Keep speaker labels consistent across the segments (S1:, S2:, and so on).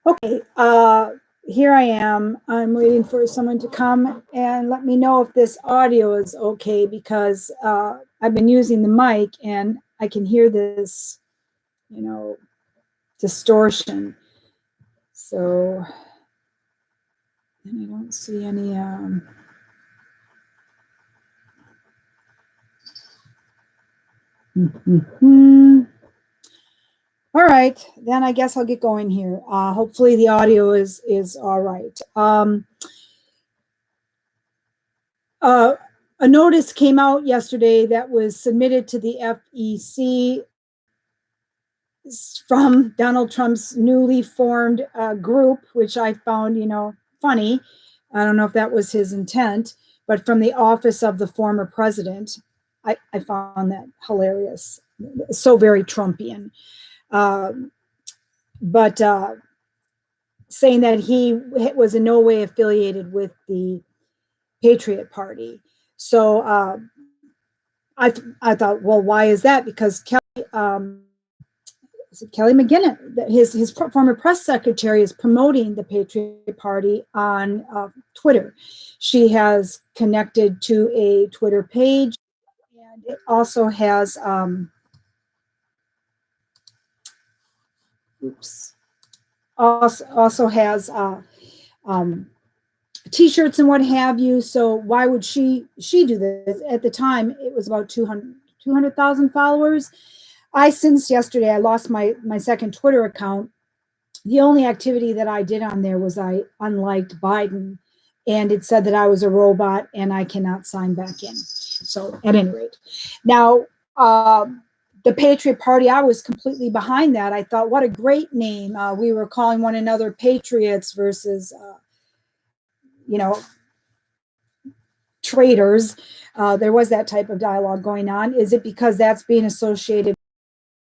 S1: Okay, here I am. I'm waiting for someone to come and let me know if this audio is okay because I've been using the mic and I can hear this, distortion. So, and I don't see any. All right, then I guess I'll get going here. Hopefully the audio is all right. A notice came out yesterday that was submitted to the FEC from Donald Trump's newly formed group, which I found, funny. I don't know if that was his intent, but from the office of the former president. I found that hilarious. So very Trumpian. But saying that he was in no way affiliated with the Patriot Party. So I thought, well, why is that? Because Kelly McGinnis, his former press secretary, is promoting the Patriot Party on Twitter. She has connected to a Twitter page, and it also has also has T-shirts and what have you. So why would she do this? At the time, it was about 200,000 followers. Since yesterday, I lost my second Twitter account. The only activity that I did on there was I unliked Biden, and it said that I was a robot and I cannot sign back in. So at any rate, now the Patriot Party, I was completely behind that. I thought, what a great name. We were calling one another patriots versus, traitors. There was that type of dialogue going on. Is it because that's being associated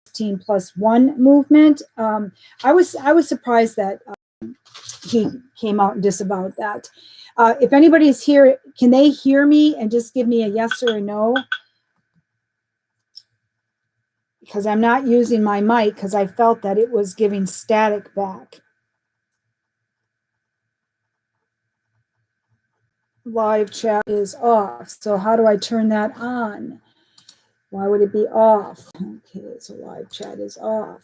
S1: with 15+1 movement? I was surprised that he came out and disavowed that. If anybody's here, can they hear me and just give me a yes or a no? Because I'm not using my mic because I felt that it was giving static back. Live chat is off. So how do I turn that on? Why would it be off? Okay, so live chat is off.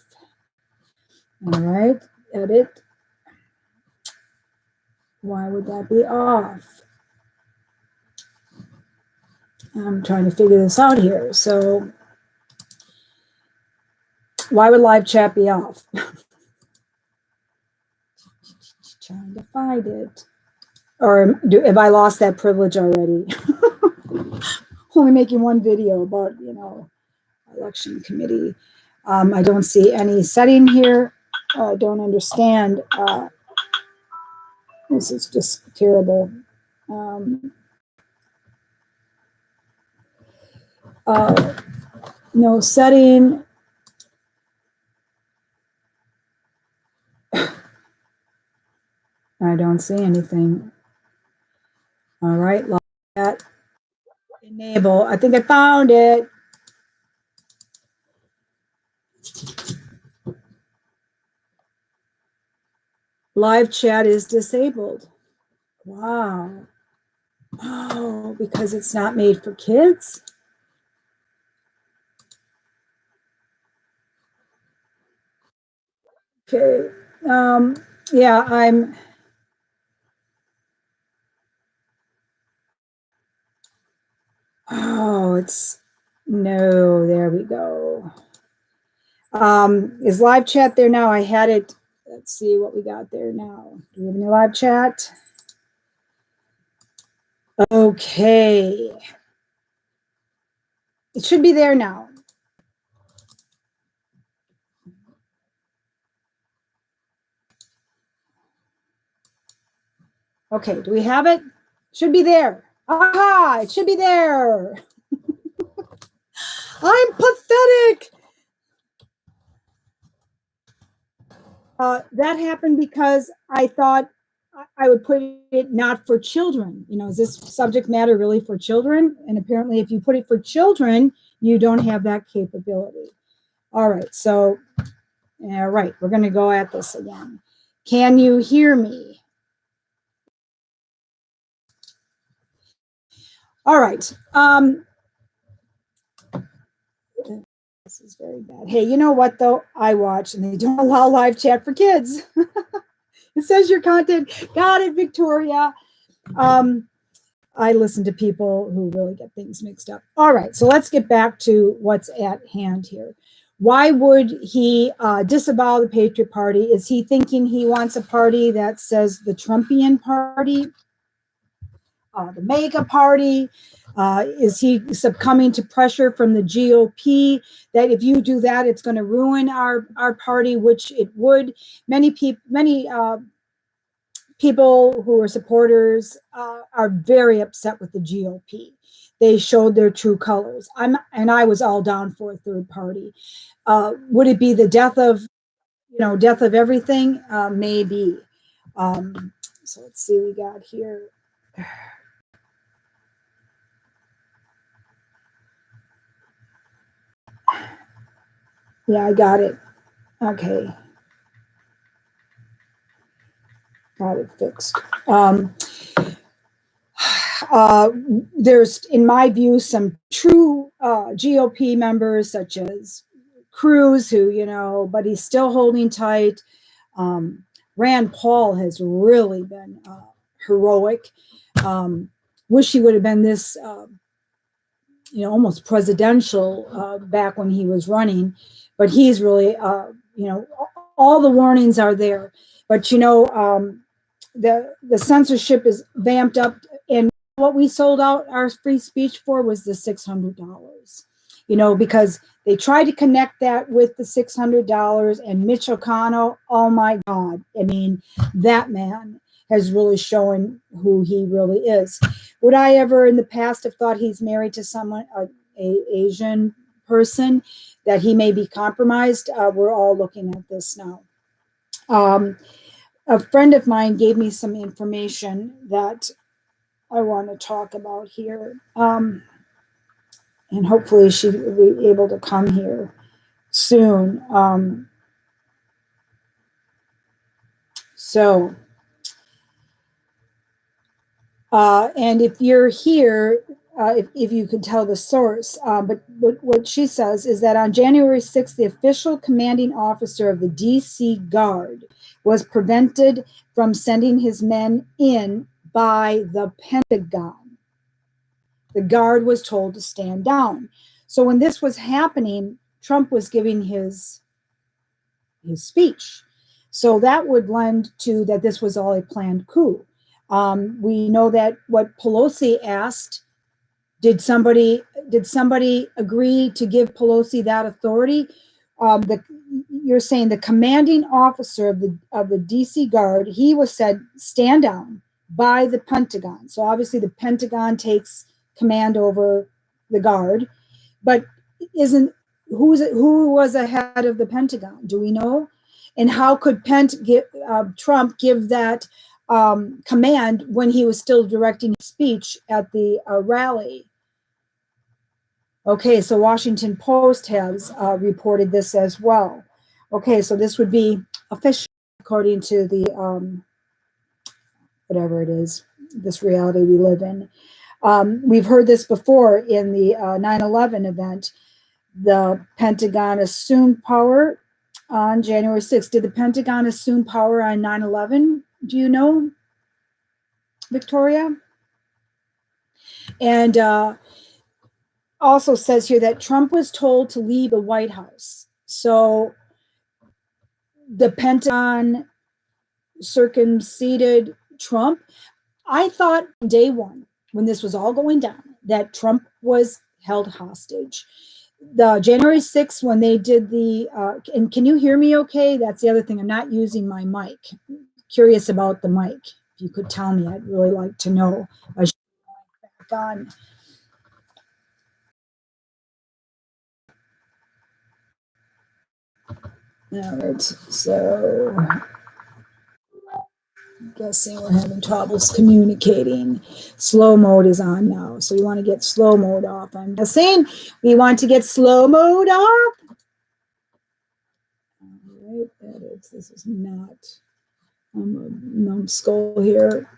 S1: All right, edit. Why would that be off? I'm trying to figure this out here. So why would live chat be off? Trying to find it. Or have I lost that privilege already? Only making one video about, election committee. I don't see any setting here. I don't understand. This is just terrible. No setting. I don't see anything. All right, like that. Enable. I think I found it. Live chat is disabled. Wow. Oh, because it's not made for kids? Okay. Yeah, no, there we go. Is live chat there now? I had it. Let's see what we got there now. Do we have any live chat? Okay. It should be there now. Okay, do we have it? Should be there. Aha, it should be there. I'm pathetic. That happened because I thought I would put it not for children. Is this subject matter really for children? And apparently if you put it for children, you don't have that capability. All right, so, all right, we're going to go at this again. Can you hear me? All right. This is very bad. Hey, you know what though? I watch and they don't allow live chat for kids. It says your content. Got it, Victoria. I listen to people who really get things mixed up. All right, so let's get back to what's at hand here. Why would he disavow the Patriot Party? Is he thinking he wants a party that says the Trumpian Party, the MAGA Party? Is he succumbing to pressure from the GOP that if you do that, it's going to ruin our party, which it would? Many people who are supporters are very upset with the GOP. They showed their true colors. I was all down for a third party. Would it be the death of everything? Maybe. So let's see what we got here. Yeah, I got it. Okay. Got it fixed. There's, in my view, some true GOP members such as Cruz, who, but he's still holding tight. Rand Paul has really been heroic. Wish he would have been this, almost presidential back when he was running, but he's really, all the warnings are there. But the censorship is vamped up, and what we sold out our free speech for was the $600. Because they tried to connect that with the $600, and Mitch McConnell, oh my God, I mean, that man has really shown who he really is. Would I ever in the past have thought he's married to someone, a Asian person, that he may be compromised? We're all looking at this now. A friend of mine gave me some information that I want to talk about here. And hopefully she will be able to come here soon. And if you're here, if you could tell the source, but what she says is that on January 6th, the official commanding officer of the DC Guard was prevented from sending his men in by the Pentagon. The Guard was told to stand down. So when this was happening, Trump was giving his speech. So that would lend to that this was all a planned coup. We know that what Pelosi asked, did somebody agree to give Pelosi that authority? You're saying the commanding officer of the DC Guard, he was said stand down by the Pentagon. So obviously the Pentagon takes command over the Guard, but who was ahead of the Pentagon? Do we know? And how could Trump give that command when he was still directing his speech at the rally? Okay, so Washington Post has reported this as well. Okay, so this would be official according to the whatever it is, this reality we live in. We've heard this before in the 9/11 event. The Pentagon assumed power on January 6th. Did the Pentagon assume power on 9/11? Do you know, Victoria? And also says here that Trump was told to leave the White House. So the Pentagon circumvented Trump. I thought day one, when this was all going down, that Trump was held hostage. The January 6th, when they did and can you hear me okay? That's the other thing. I'm not using my mic. Curious about the mic. If you could tell me, I'd really like to know. I should back on. All right, so I'm guessing we're having troubles communicating. Slow mode is on now, so you want to get slow mode off. I'm just saying we want to get slow mode off. All right, this is not I'm a numbskull here.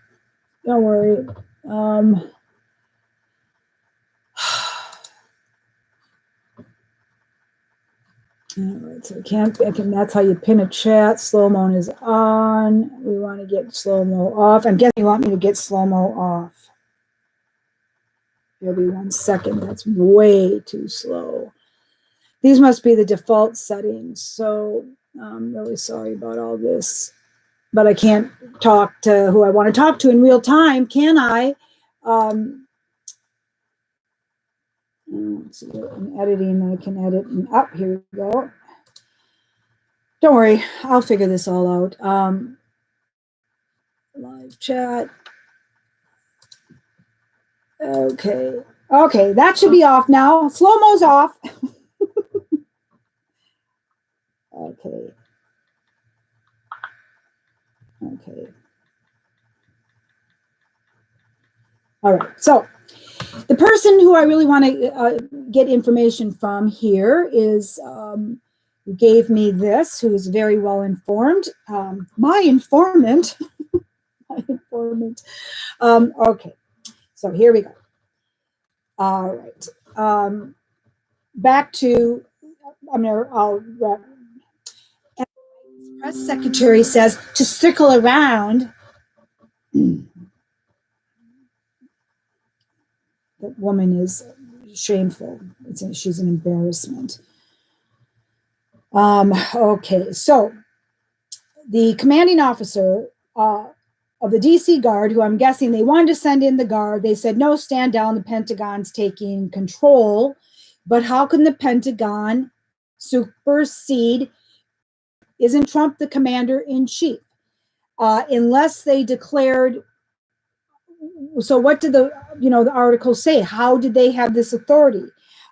S1: Don't worry. All right, so I can, that's how you pin a chat. Slow-mo is on. We want to get slow-mo off. I'm guessing you want me to get slow-mo off. Every 1 second, that's way too slow. These must be the default settings. So I'm really sorry about all this, but I can't talk to who I want to talk to in real time, can I? Let's see, in editing, I can edit and up. Here we go. Don't worry, I'll figure this all out. Live chat. Okay. Okay, that should be off now. Slow-mo's off. Okay. Okay. All right. So the person who I really want to get information from here is who gave me this, who is very well informed. My informant. My informant. Okay. So here we go. All right. Back to, I'll press secretary says to circle around. That woman is shameful. She's an embarrassment. Okay, so the commanding officer of the DC Guard, who I'm guessing they wanted to send in the Guard, they said, no, stand down, the Pentagon's taking control. But how can the Pentagon supersede? Isn't Trump the commander in chief? Unless they declared. So what did the article say? How did they have this authority?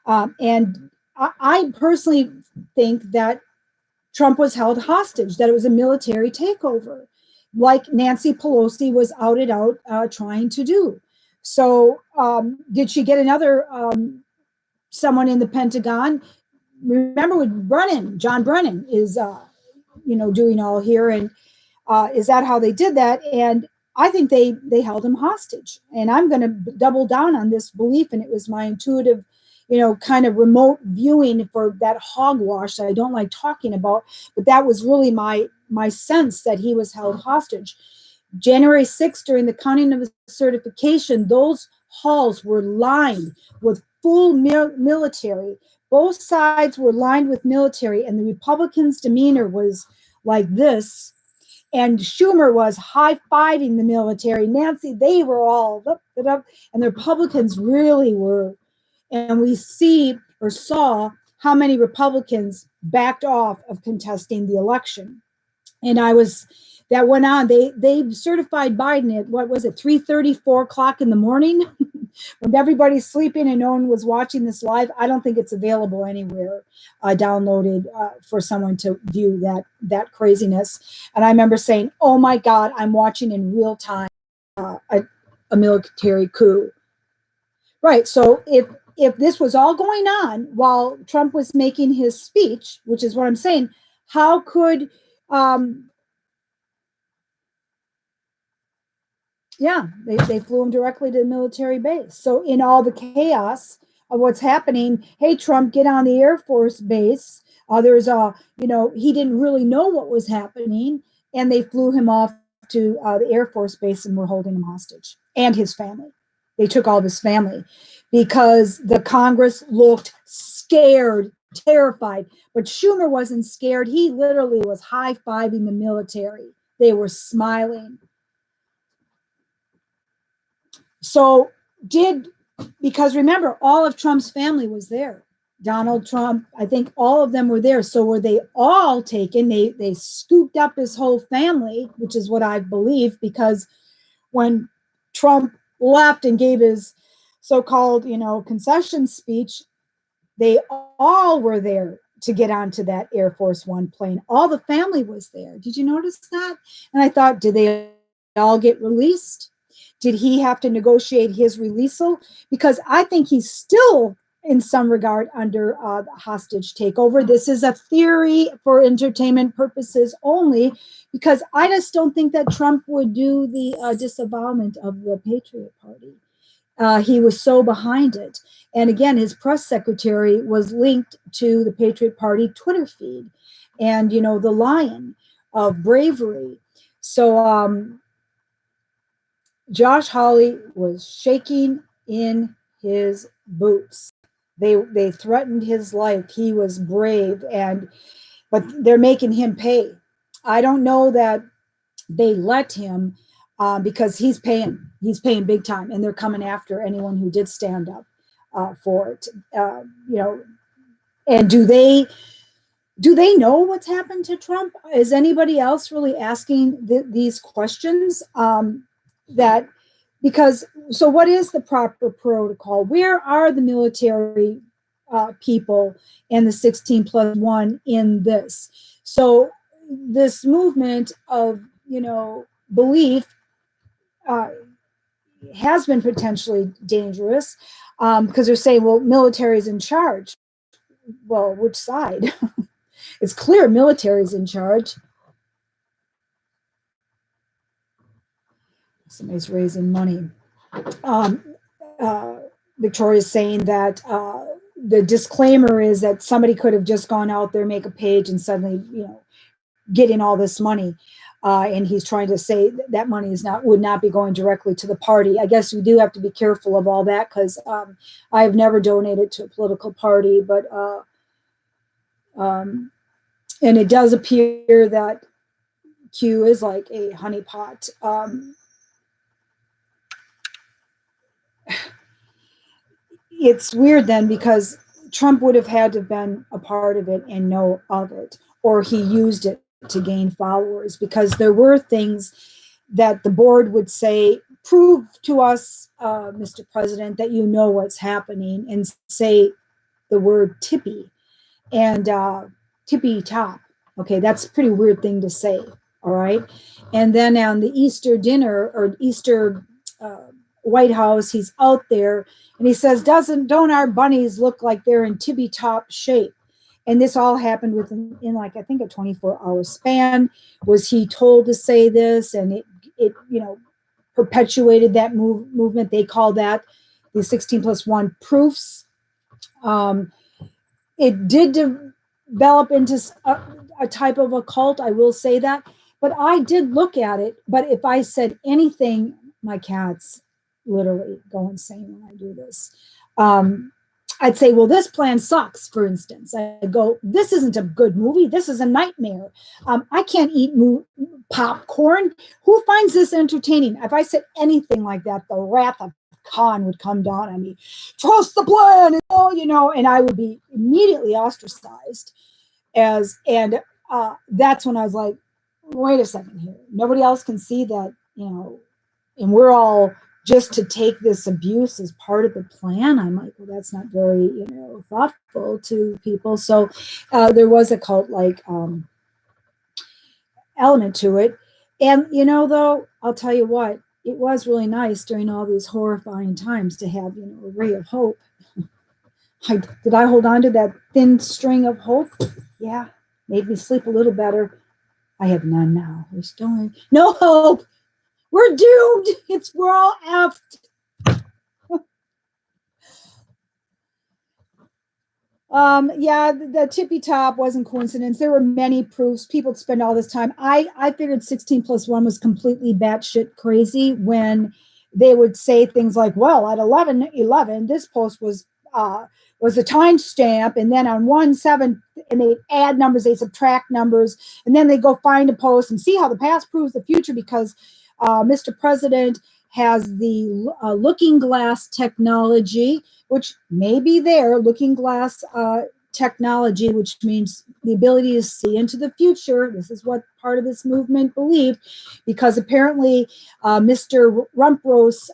S1: And I personally think that Trump was held hostage, that it was a military takeover, like Nancy Pelosi was outed out trying to do. So did she get another someone in the Pentagon? Remember with Brennan, John Brennan is doing all here, and is that how they did that? And I think they held him hostage. And I'm going to double down on this belief. And it was my intuitive, kind of remote viewing for that hogwash that I don't like talking about. But that was really my sense that he was held hostage. January 6th, during the counting of his certification, those halls were lined with full military. Both sides were lined with military, and the Republicans' demeanor was like this. And Schumer was high-fiving the military. Nancy, they were all up, and the Republicans really were. And we saw how many Republicans backed off of contesting the election. And that went on. They certified Biden at, what was it, 3:30, 4 o'clock in the morning? When everybody's sleeping and no one was watching this live. I don't think it's available anywhere downloaded for someone to view that craziness. And I remember saying, oh my God, I'm watching in real time a military coup. Right. So if this was all going on while Trump was making his speech, which is what I'm saying, how could they flew him directly to the military base. So in all the chaos of what's happening, hey, Trump, get on the Air Force base. He didn't really know what was happening, and they flew him off to the Air Force base and were holding him hostage and his family. They took all of his family because the Congress looked scared, terrified. But Schumer wasn't scared. He literally was high-fiving the military. They were smiling. So because remember, all of Trump's family was there. Donald Trump, I think all of them were there. So were they all taken? They scooped up his whole family, which is what I believe, because when Trump left and gave his so-called, concession speech, they all were there to get onto that Air Force One plane. All the family was there. Did you notice that? And I thought, did they all get released? Did he have to negotiate his releasal? Because I think he's still in some regard under the hostage takeover. This is a theory for entertainment purposes only, because I just don't think that Trump would do the disavowalment of the Patriot Party. He was so behind it. And again, his press secretary was linked to the Patriot Party Twitter feed and, you know, the lion of bravery. So Josh Hawley was shaking in his boots. They threatened his life. He was brave, but they're making him pay. I don't know that they let him because he's paying big time, and they're coming after anyone who did stand up for it. You know, and do they know what's happened to Trump? Is anybody else really asking these questions? That because so what is the proper protocol? Where are the military people and the 16+1 in this? So this movement of, you know, belief has been potentially dangerous because they're saying, well, military is in charge. Well, which side? It's clear military is in charge. Somebody's raising money. Victoria's saying that the disclaimer is that somebody could have just gone out there, make a page, and suddenly, you know, get in all this money. And he's trying to say that money would not be going directly to the party. I guess we do have to be careful of all that, because I have never donated to a political party, but and it does appear that Q is like a honeypot. It's weird then, because Trump would have had to have been a part of it and know of it, or he used it to gain followers, because there were things that the board would say, prove to us, Mr. President, that you know what's happening, and say the word tippy and tippy top. Okay, that's a pretty weird thing to say. All right. And then on the Easter dinner or Easter White House, he's out there and he says, don't our bunnies look like they're in tippy top shape? And this all happened within like, I think, a 24-hour span. Was he told to say this? And it you know, perpetuated that movement. They call that the 16+1 proofs. It did develop into a type of a cult, I will say that. But I did look at it. But if I said anything, my cats literally go insane when I do this. I'd say, well, this plan sucks, for instance. I'd go, this isn't a good movie. This is a nightmare. I can't eat popcorn. Who finds this entertaining? If I said anything like that, the wrath of Khan would come down on me. Trust the plan, you know, and I would be immediately ostracized. That's when I was like, wait a second here. Nobody else can see that, you know, and we're all just to take this abuse as part of the plan. I'm like, well, that's not very, you know, thoughtful to people. So there was a cult-like element to it. And, you know, though, I'll tell you what, it was really nice during all these horrifying times to have, you know, a ray of hope. Did I hold on to that thin string of hope? Yeah, made me sleep a little better. I have none now. We're still no hope. We're doomed. We're all effed. Yeah, the tippy top wasn't coincidence. There were many proofs. People spend all this time. I figured 16+1 was completely batshit crazy when they would say things like, well, at 11:11, this post was a timestamp, and then on 1/7, and they add numbers, they subtract numbers, and then they go find a post and see how the past proves the future, because Mr. President has the looking glass technology, which may be there, looking glass technology, which means the ability to see into the future. This is what part of this movement believed, because apparently Mr. Rumpro's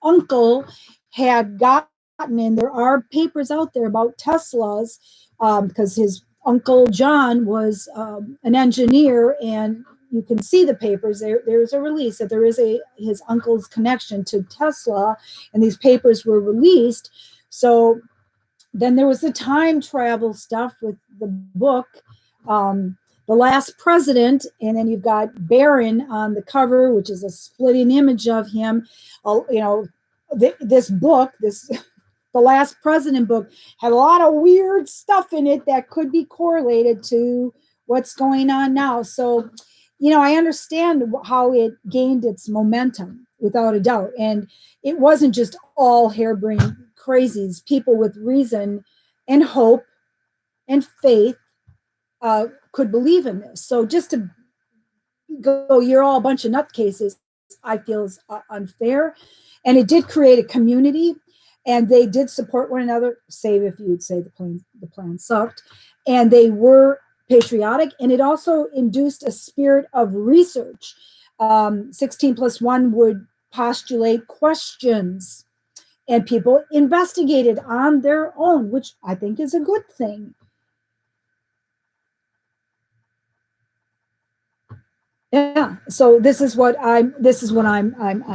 S1: uncle had gotten, and there are papers out there about Tesla's, because his uncle John was an engineer, and you can see the papers. There's a release that there is his uncle's connection to Tesla, and these papers were released. So Then there was the time travel stuff with the book, The Last President, and then you've got Barron on the cover, which is a splitting image of him. This book, this The Last President book, had a lot of weird stuff in it that could be correlated to what's going on now. So, I understand how it gained its momentum without a doubt. And it wasn't just all harebrained crazies. People with reason and hope and faith could believe in this. So just to go, you're all a bunch of nutcases, I feel is unfair. And it did create a community, and they did support one another, save if you'd say the plan sucked. And they were patriotic, and it also induced a spirit of research. 16+1 would postulate questions, and people investigated on their own, which I think is a good thing. Yeah. So this is what I'm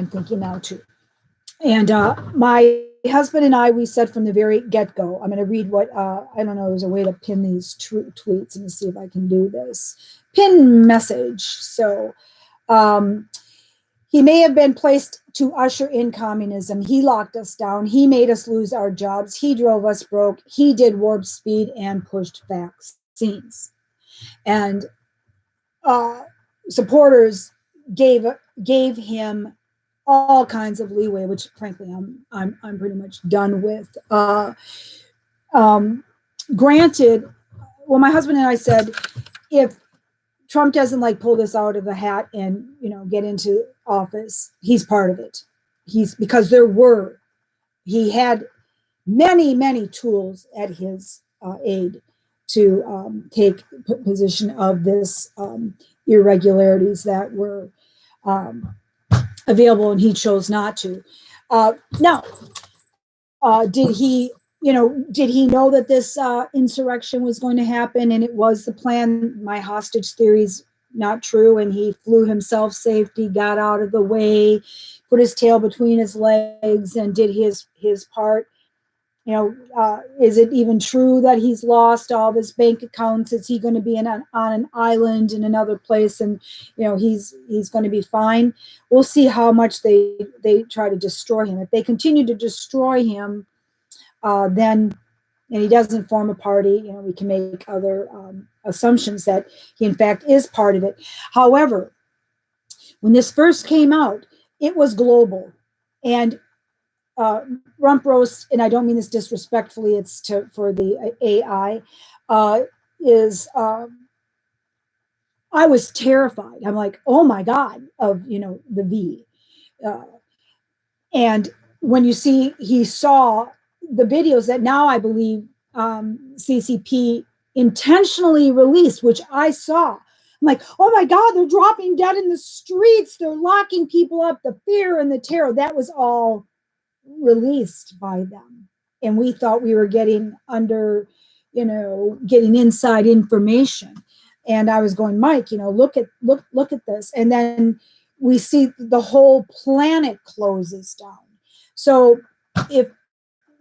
S1: thinking now too. And my husband and I, we said from the very get-go, I'm going to read what, I don't know, there's a way to pin these tweets. Let me see if I can do this. Pin message. So he may have been placed to usher in communism. He locked us down. He made us lose our jobs. He drove us broke. He did warp speed and pushed vaccines. And supporters gave him all kinds of leeway, which frankly I'm pretty much done with. Granted, well, my husband and I said, if Trump doesn't pull this out of the hat and get into office, he's part of it. Because he had many tools at his aid to take position of this irregularities that were available, and he chose not to. Now, did he know that this insurrection was going to happen and it was the plan? My hostage theory's not true, and he flew himself safety, got out of the way, put his tail between his legs, and did his part. Is it even true that he's lost all of his bank accounts? Is he going to be on an island in another place, and he's going to be fine? We'll see how much they try to destroy him. If they continue to destroy him, then, and he doesn't form a party, we can make other assumptions that he in fact is part of it. However, when this first came out, it was global, and rump roast, and I don't mean this disrespectfully, it's for the AI, is I was terrified. I'm like, oh my God, of the V. And when he saw the videos that now I believe CCP intentionally released, which I saw, I'm like, oh my God, they're dropping dead in the streets. They're locking people up, the fear and the terror. That was all released by them. And we thought we were getting getting inside information. And I was going, Mike, look at this. And then we see the whole planet closes down. So if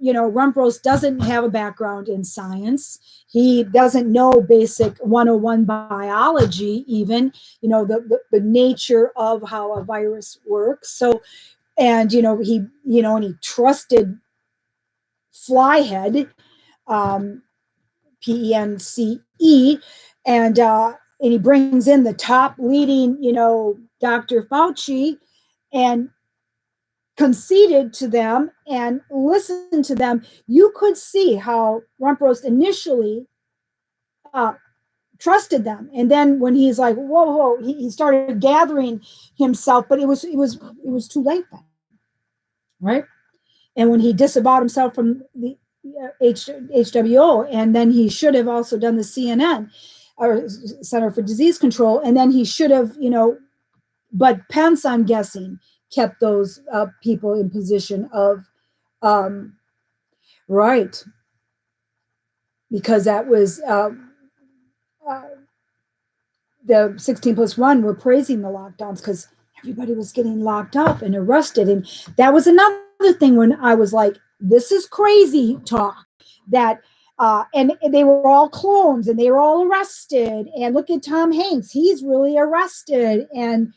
S1: Rump Roast doesn't have a background in science, he doesn't know basic 101 biology, even the nature of how a virus works. So, and he trusted Flyhead, PENCE, and he brings in the top leading Dr. Fauci, and conceded to them and listened to them. You could see how Rump Roast initially trusted them, and then when he's like, whoa, he started gathering himself, but it was too late then, right? And when he disavowed himself from the HWO, and then he should have also done the CNN, or Center for Disease Control, and then he should have, but Pence, I'm guessing, kept those people in position of, right, because that was the 16+1 were praising the lockdowns because everybody was getting locked up and arrested. And that was another thing when I was like, this is crazy talk. that and they were all clones and they were all arrested. And look at Tom Hanks, he's really arrested. And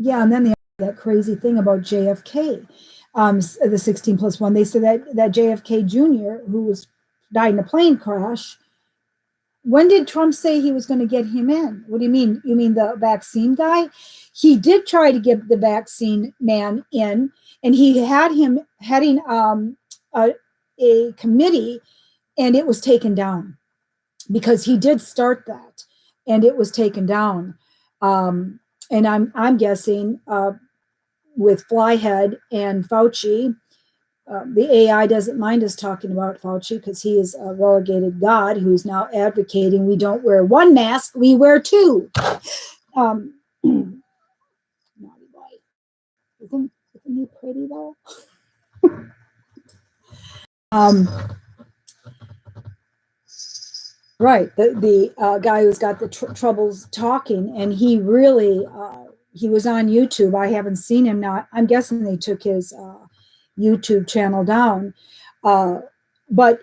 S1: yeah, and then that crazy thing about JFK, the 16+1. They said that JFK Jr., who was died in a plane crash, when did Trump say he was going to get him in? What do you mean? You mean the vaccine guy? He did try to get the vaccine man in, and he had him heading a committee, and it was taken down because he did start that, and it was taken down. And I'm guessing with Flyhead and Fauci, the AI doesn't mind us talking about Fauci because he is a relegated god who's now advocating we don't wear one mask, we wear two. Naughty boy. Isn't he pretty though? Right, the guy who's got the troubles talking, and he really he was on YouTube. I haven't seen him now. I'm guessing they took his YouTube channel down, but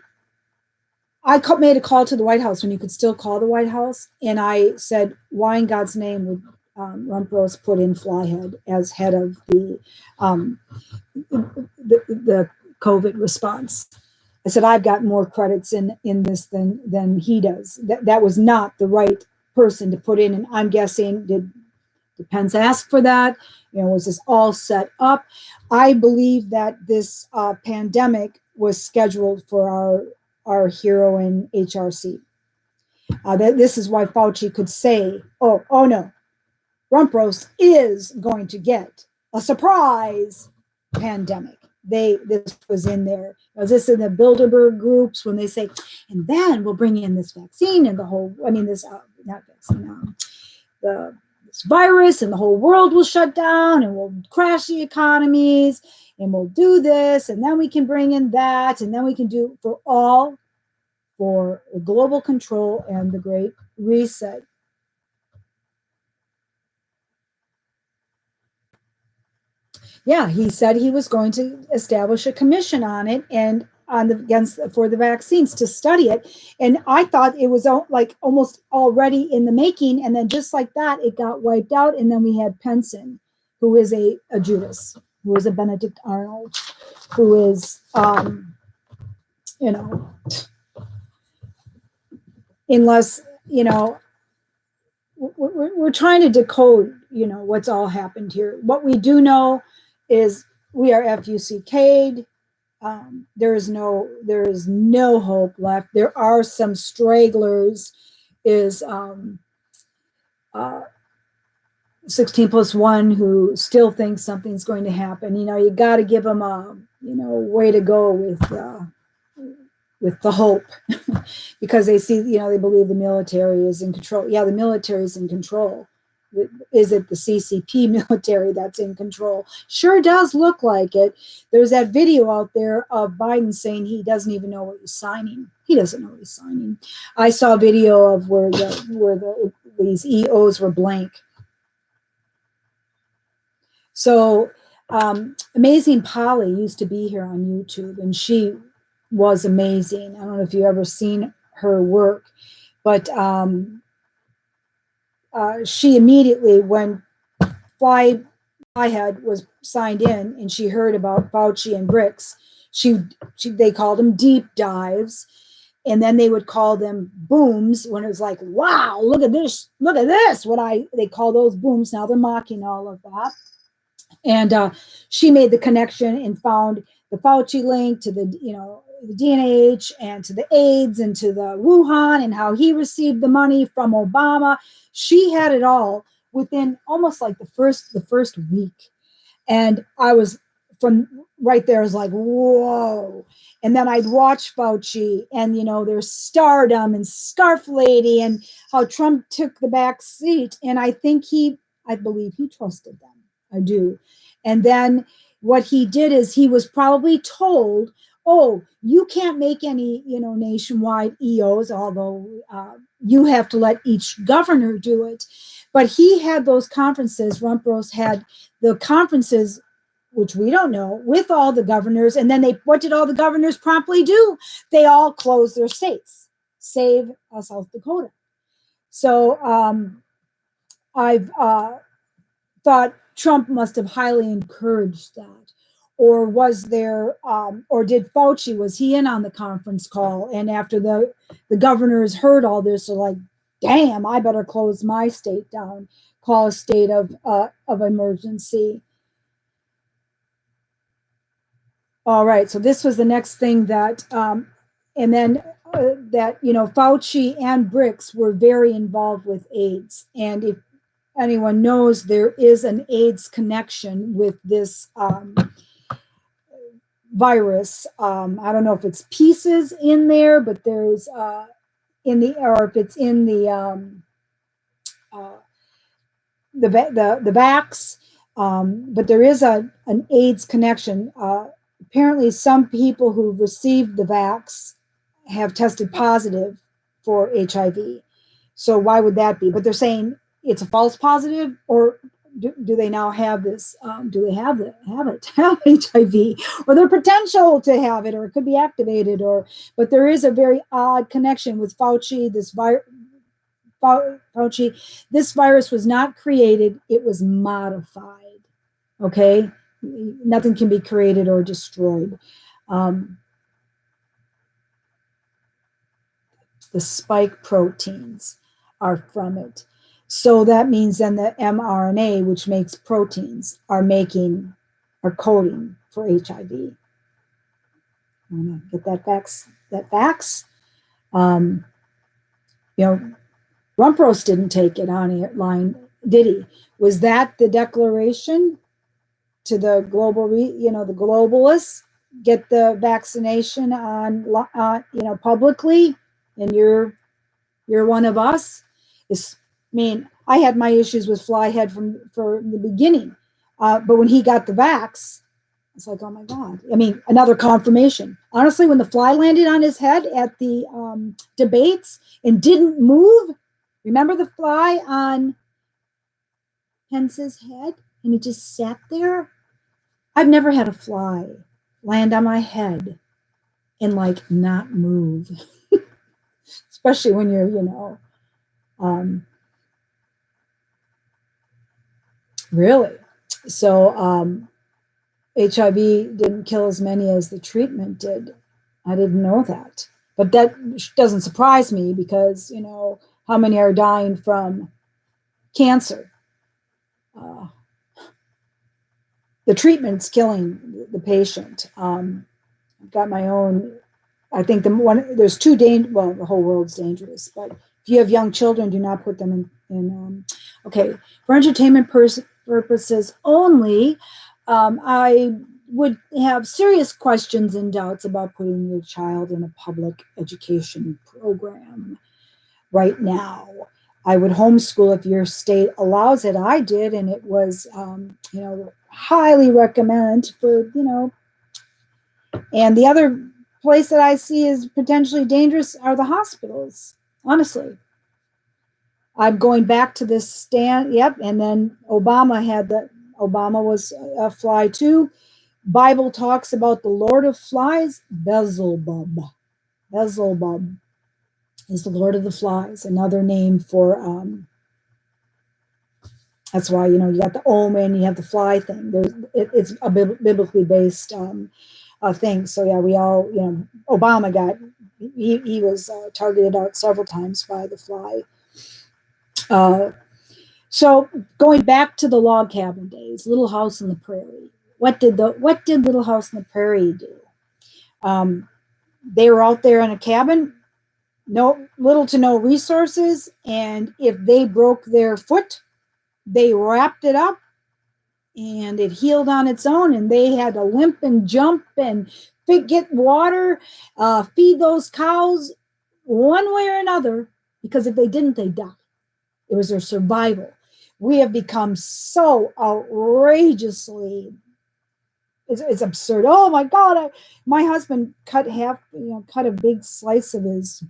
S1: I made a call to the White House when you could still call the White House, and I said, why in God's name would Rumpros put in Flyhead as head of the COVID response? I said, I've got more credits in this than he does. That was not the right person to put in, and I'm guessing did Pence ask for that? Was this all set up? I believe that this pandemic was scheduled for our hero in HRC. This is why Fauci could say, oh no, Rumpros is going to get a surprise pandemic. This was in there. Was this in the Bilderberg groups when they say, and then we'll bring in this vaccine and the whole, this not vaccine, this virus, and the whole world will shut down and we'll crash the economies and we'll do this, and then we can bring in that, and then we can do for global control and the Great Reset. Yeah, he said he was going to establish a commission on it and for the vaccines to study it. And I thought it was like almost already in the making. And then just like that, it got wiped out. And then we had Penson, who is a Judas, who is a Benedict Arnold, who is, unless, we're trying to decode, what's all happened here. What we do know is we are FUCK'd. There is no hope left. There are some stragglers. Is 16+1 who still thinks something's going to happen. You got to give them a way to go with the hope because they see, they believe the military is in control. Yeah, the military is in control. Is it the CCP military that's in control? Sure does look like it. There's that video out there of Biden saying he doesn't even know what he's signing. He doesn't know what he's signing. I saw a video of where these EOs were blank. So Amazing Polly used to be here on YouTube, and she was amazing. I don't know if you've ever seen her work, but she immediately, when Flyhead was signed in and she heard about Fauci and BRICS, they called them deep dives, and then they would call them booms when it was like, wow, look at this, they call those booms. Now they're mocking all of that. And she made the connection and found the Fauci link to the DNH and to the AIDS and to the Wuhan and how he received the money from Obama. She had it all within almost like the first week. And I was from right there, I was like, whoa. And then I'd watch Fauci and, their stardom and Scarf Lady and how Trump took the back seat. And I believe he trusted them. I do. And then what he did is he was probably told, oh, you can't make any, nationwide EOs, although you have to let each governor do it. But he had those conferences. Rumpros had the conferences, which we don't know, with all the governors. And then what did all the governors promptly do? They all closed their states, save South Dakota. So I've thought Trump must have highly encouraged that. Or was there, or did Fauci, was he in on the conference call? And after the governors heard all this, are like, damn, I better close my state down, call a state of emergency. All right, so this was the next thing that, and then that, Fauci and Bricks were very involved with AIDS. And if anyone knows, there is an AIDS connection with this virus. I don't know if it's pieces in there, but there's or if it's in the vax. But there is an AIDS connection. Apparently, some people who received the vax have tested positive for HIV. So why would that be? But they're saying it's a false positive, or do they now have this? Do they have HIV, or their potential to have it, or it could be activated, but there is a very odd connection with Fauci. Fauci, this virus was not created; it was modified. Okay, nothing can be created or destroyed. The spike proteins are from it. So that means then the mRNA, which makes proteins, are coding for HIV. I'm gonna get that vax. Rumpros didn't take it online, did he? Was that the declaration to the the globalists? Get the vaccination on, publicly, and you're one of us. I had my issues with Flyhead from the beginning, but when he got the vax, it's like, oh my God. Another confirmation. Honestly, when the fly landed on his head at the debates and didn't move, remember the fly on Pence's head, and he just sat there? I've never had a fly land on my head and not move, especially when you're, really. So HIV didn't kill as many as the treatment did. I didn't know that. But that doesn't surprise me because, how many are dying from cancer? The treatment's killing the patient. I've got my own. I think there's two the whole world's dangerous, but if you have young children, do not put them in okay, for entertainment purposes only. I would have serious questions and doubts about putting your child in a public education program right now. I would homeschool if your state allows it. I did, and it was, highly recommend for, and the other place that I see is potentially dangerous are the hospitals, honestly. I'm going back to this stand. Yep. And then Obama was a fly too. Bible talks about the Lord of Flies, Beelzebub. Beelzebub is the Lord of the Flies, another name for, that's why, you got the omen, you have the fly thing. It's a biblically based thing. So yeah, we all, Obama he was targeted out several times by the fly. So going back to the log cabin days, Little House on the Prairie. What did Little House on the Prairie do? They were out there in a cabin, little to no resources, and if they broke their foot, they wrapped it up and it healed on its own, and they had to limp and jump and get water, feed those cows one way or another, because if they didn't, they died. It was their survival. We have become so outrageously, it's absurd. Oh my God, my husband cut a big slice of his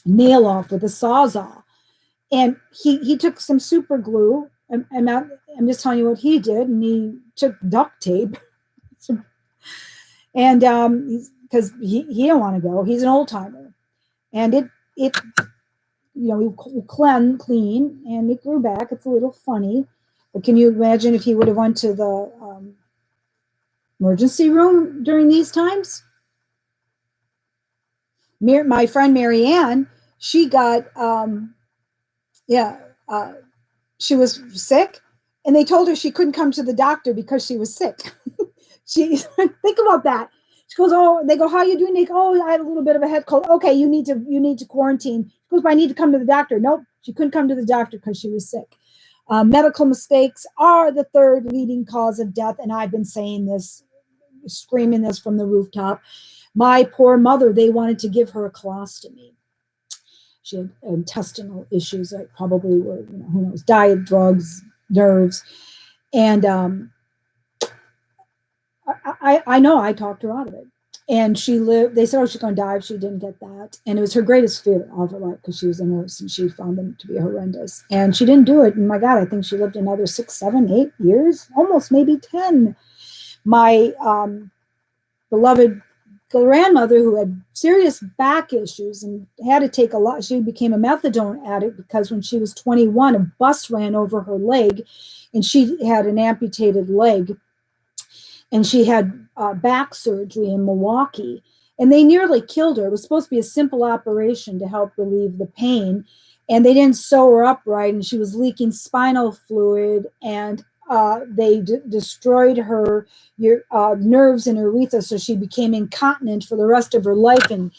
S1: nail off with a Sawzall. And he took some super glue. I'm just telling you what he did, and he took duct tape, and because he didn't want to go. He's an old timer, and it we clean, and it grew back. It's a little funny, but can you imagine if he would have went to the emergency room during these times? My friend Mary Ann, she got yeah, she was sick, and they told her she couldn't come to the doctor because she was sick. She think about that. She goes, oh, they go, how are you doing? They go, oh, I had a little bit of a head cold. Okay, you need to quarantine. She goes, but I need to come to the doctor. Nope, she couldn't come to the doctor because she was sick. Medical mistakes are the third leading cause of death, and I've been saying this, screaming this from the rooftop. My poor mother, they wanted to give her a colostomy. She had intestinal issues that probably were, who knows, diet, drugs, nerves. And I know I talked her out of it. And she lived, they said, oh, she's going to die if she didn't get that. And it was her greatest fear of her life because she was a nurse and she found them to be horrendous. And she didn't do it. And my God, I think she lived another 6, 7, 8 years, almost maybe 10. My beloved grandmother, who had serious back issues and had to take a lot, she became a methadone addict because when she was 21, a bus ran over her leg and she had an amputated leg, and she had back surgery in Milwaukee, and they nearly killed her. It was supposed to be a simple operation to help relieve the pain, and they didn't sew her up right, and she was leaking spinal fluid, and they destroyed her nerves and urethra, so she became incontinent for the rest of her life. And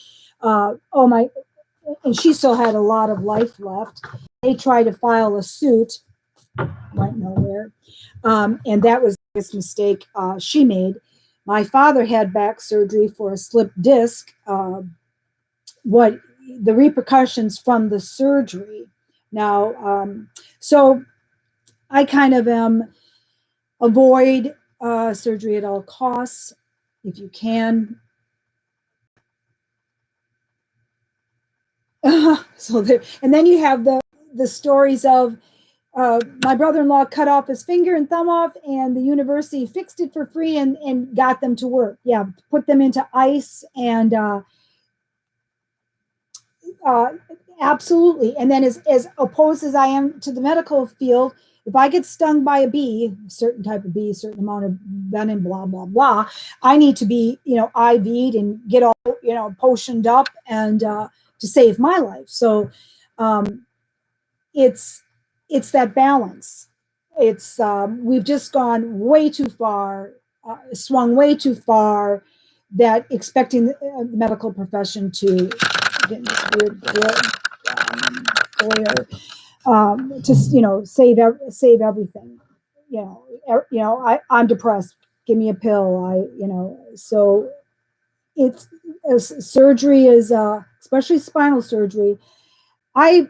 S1: and she still had a lot of life left. They tried to file a suit, went nowhere, and that was the biggest mistake she made. My father had back surgery for a slipped disc. What the repercussions from the surgery? Now, so I kind of avoid surgery at all costs if you can. So there, and then you have the stories of my brother-in-law cut off his finger and thumb off, and the university fixed it for free and got them to work. Yeah, put them into ice and absolutely. And then as opposed as I am to the medical field, if I get stung by a bee, a certain type of bee, a certain amount of venom, blah, blah, blah, I need to be, IV'd and get all, potioned up and to save my life. So it's that balance. It's we've just gone way too far, swung way too far, that expecting the medical profession to save everything. I'm depressed. Give me a pill. So it's surgery is especially spinal surgery. I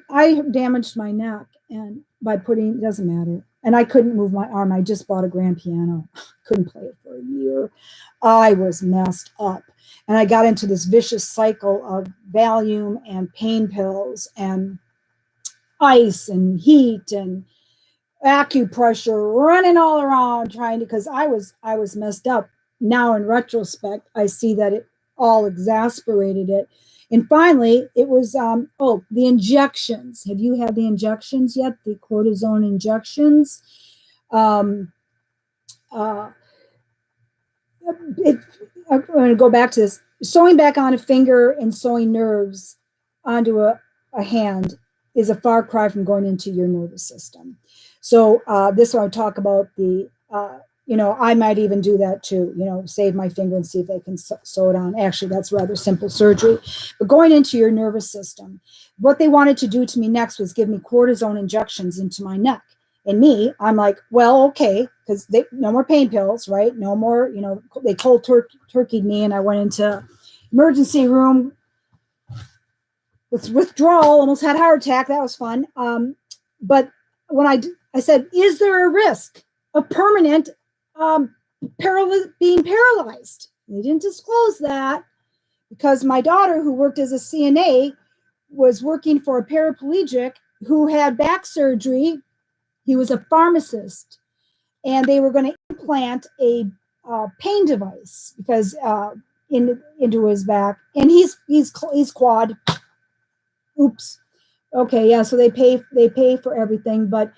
S1: damaged my neck, and by putting, it doesn't matter. And I couldn't move my arm. I just bought a grand piano. Couldn't play it for a year. I was messed up. And I got into this vicious cycle of Valium and pain pills and ice and heat and acupressure, running all around trying to, because I was messed up. Now in retrospect, I see that it all exasperated it. And finally, it was the injections. Have you had the injections yet? The cortisone injections. I'm going to go back to this. Sewing back on a finger and sewing nerves onto a hand is a far cry from going into your nervous system. So this one I talk about the, I might even do that too, save my finger and see if they can sew it on. Actually, that's rather simple surgery. But going into your nervous system, what they wanted to do to me next was give me cortisone injections into my neck. And me, I'm like, well, okay, because no more pain pills, right? No more, they cold turkeyed me, and I went into emergency room with withdrawal, almost had a heart attack. That was fun. But when I said, is there a risk of permanent being paralyzed? They didn't disclose that, because my daughter, who worked as a CNA, was working for a paraplegic who had back surgery. He was a pharmacist, and they were going to implant a pain device because into his back, and he's quad. Oops. Okay, yeah. So they pay for everything, but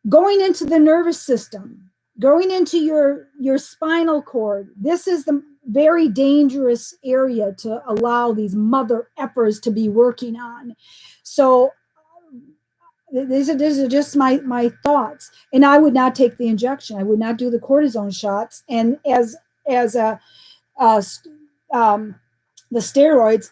S1: going into the nervous system, going into your spinal cord, this is the very dangerous area to allow these mother effers to be working on. So these are just my thoughts. And I would not take the injection. I would not do the cortisone shots. And as uh, um, the steroids,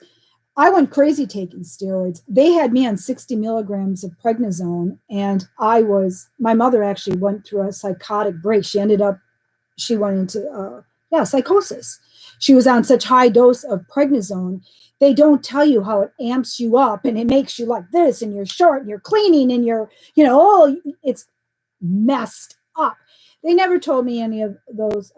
S1: I went crazy taking steroids. They had me on 60 milligrams of prednisone, and my mother actually went through a psychotic break. She went into, psychosis. She was on such high dose of prednisone. They don't tell you how it amps you up and it makes you like this, and you're short and you're cleaning and it's messed up. They never told me any of those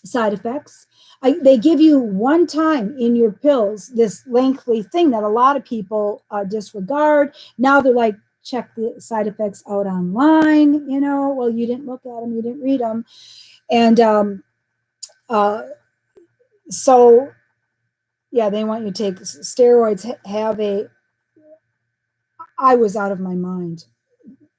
S1: side effects. They give you one time in your pills this lengthy thing that a lot of people disregard. Now they're like, check the side effects out online. Well, you didn't look at them, you didn't read them. And so, yeah, they want you to take steroids. I was out of my mind.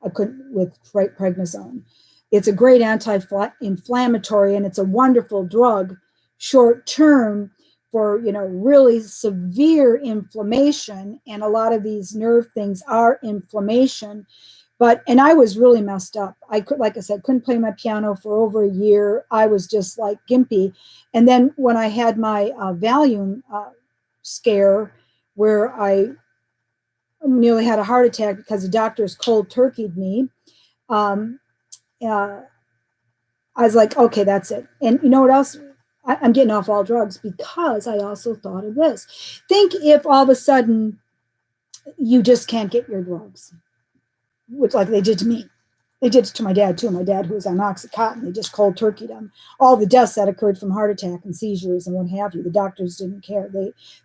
S1: I couldn't with prednisone. It's a great anti-inflammatory, and it's a wonderful drug short term for really severe inflammation, and a lot of these nerve things are inflammation. And I was really messed up. Like I said, couldn't play my piano for over a year. I was just like gimpy. And then when I had my Valium scare, where I nearly had a heart attack because the doctors cold turkeyed me, um, I was like, okay, that's it. And you know what else? I'm getting off all drugs because I also thought of this. Think if all of a sudden you just can't get your drugs, which like they did to me. They did it to my dad too. My dad, who was on Oxycontin, they just cold turkeyed him. All the deaths that occurred from heart attack and seizures and what have you, the doctors didn't care.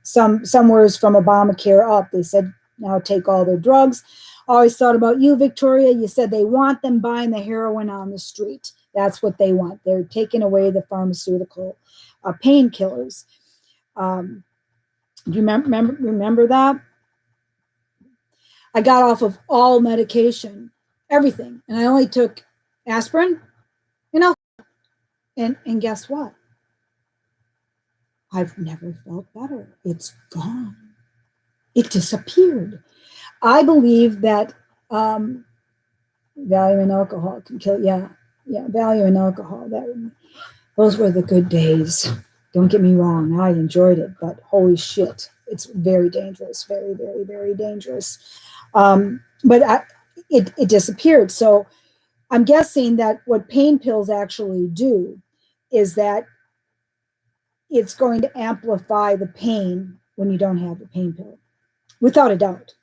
S1: Somewheres from Obamacare up, they said, now take all their drugs. I always thought about you, Victoria. You said they want them buying the heroin on the street. That's what they want. They're taking away the pharmaceutical painkillers. Do you remember that? I got off of all medication, everything, and I only took aspirin, and guess what? I've never felt better. It's gone. It disappeared. I believe that Valium and alcohol can kill. Yeah, Valium and alcohol. Those were the good days. Don't get me wrong. I enjoyed it, but holy shit, it's very dangerous. Very, very, very dangerous. But it disappeared. So I'm guessing that what pain pills actually do is that it's going to amplify the pain when you don't have the pain pill, without a doubt.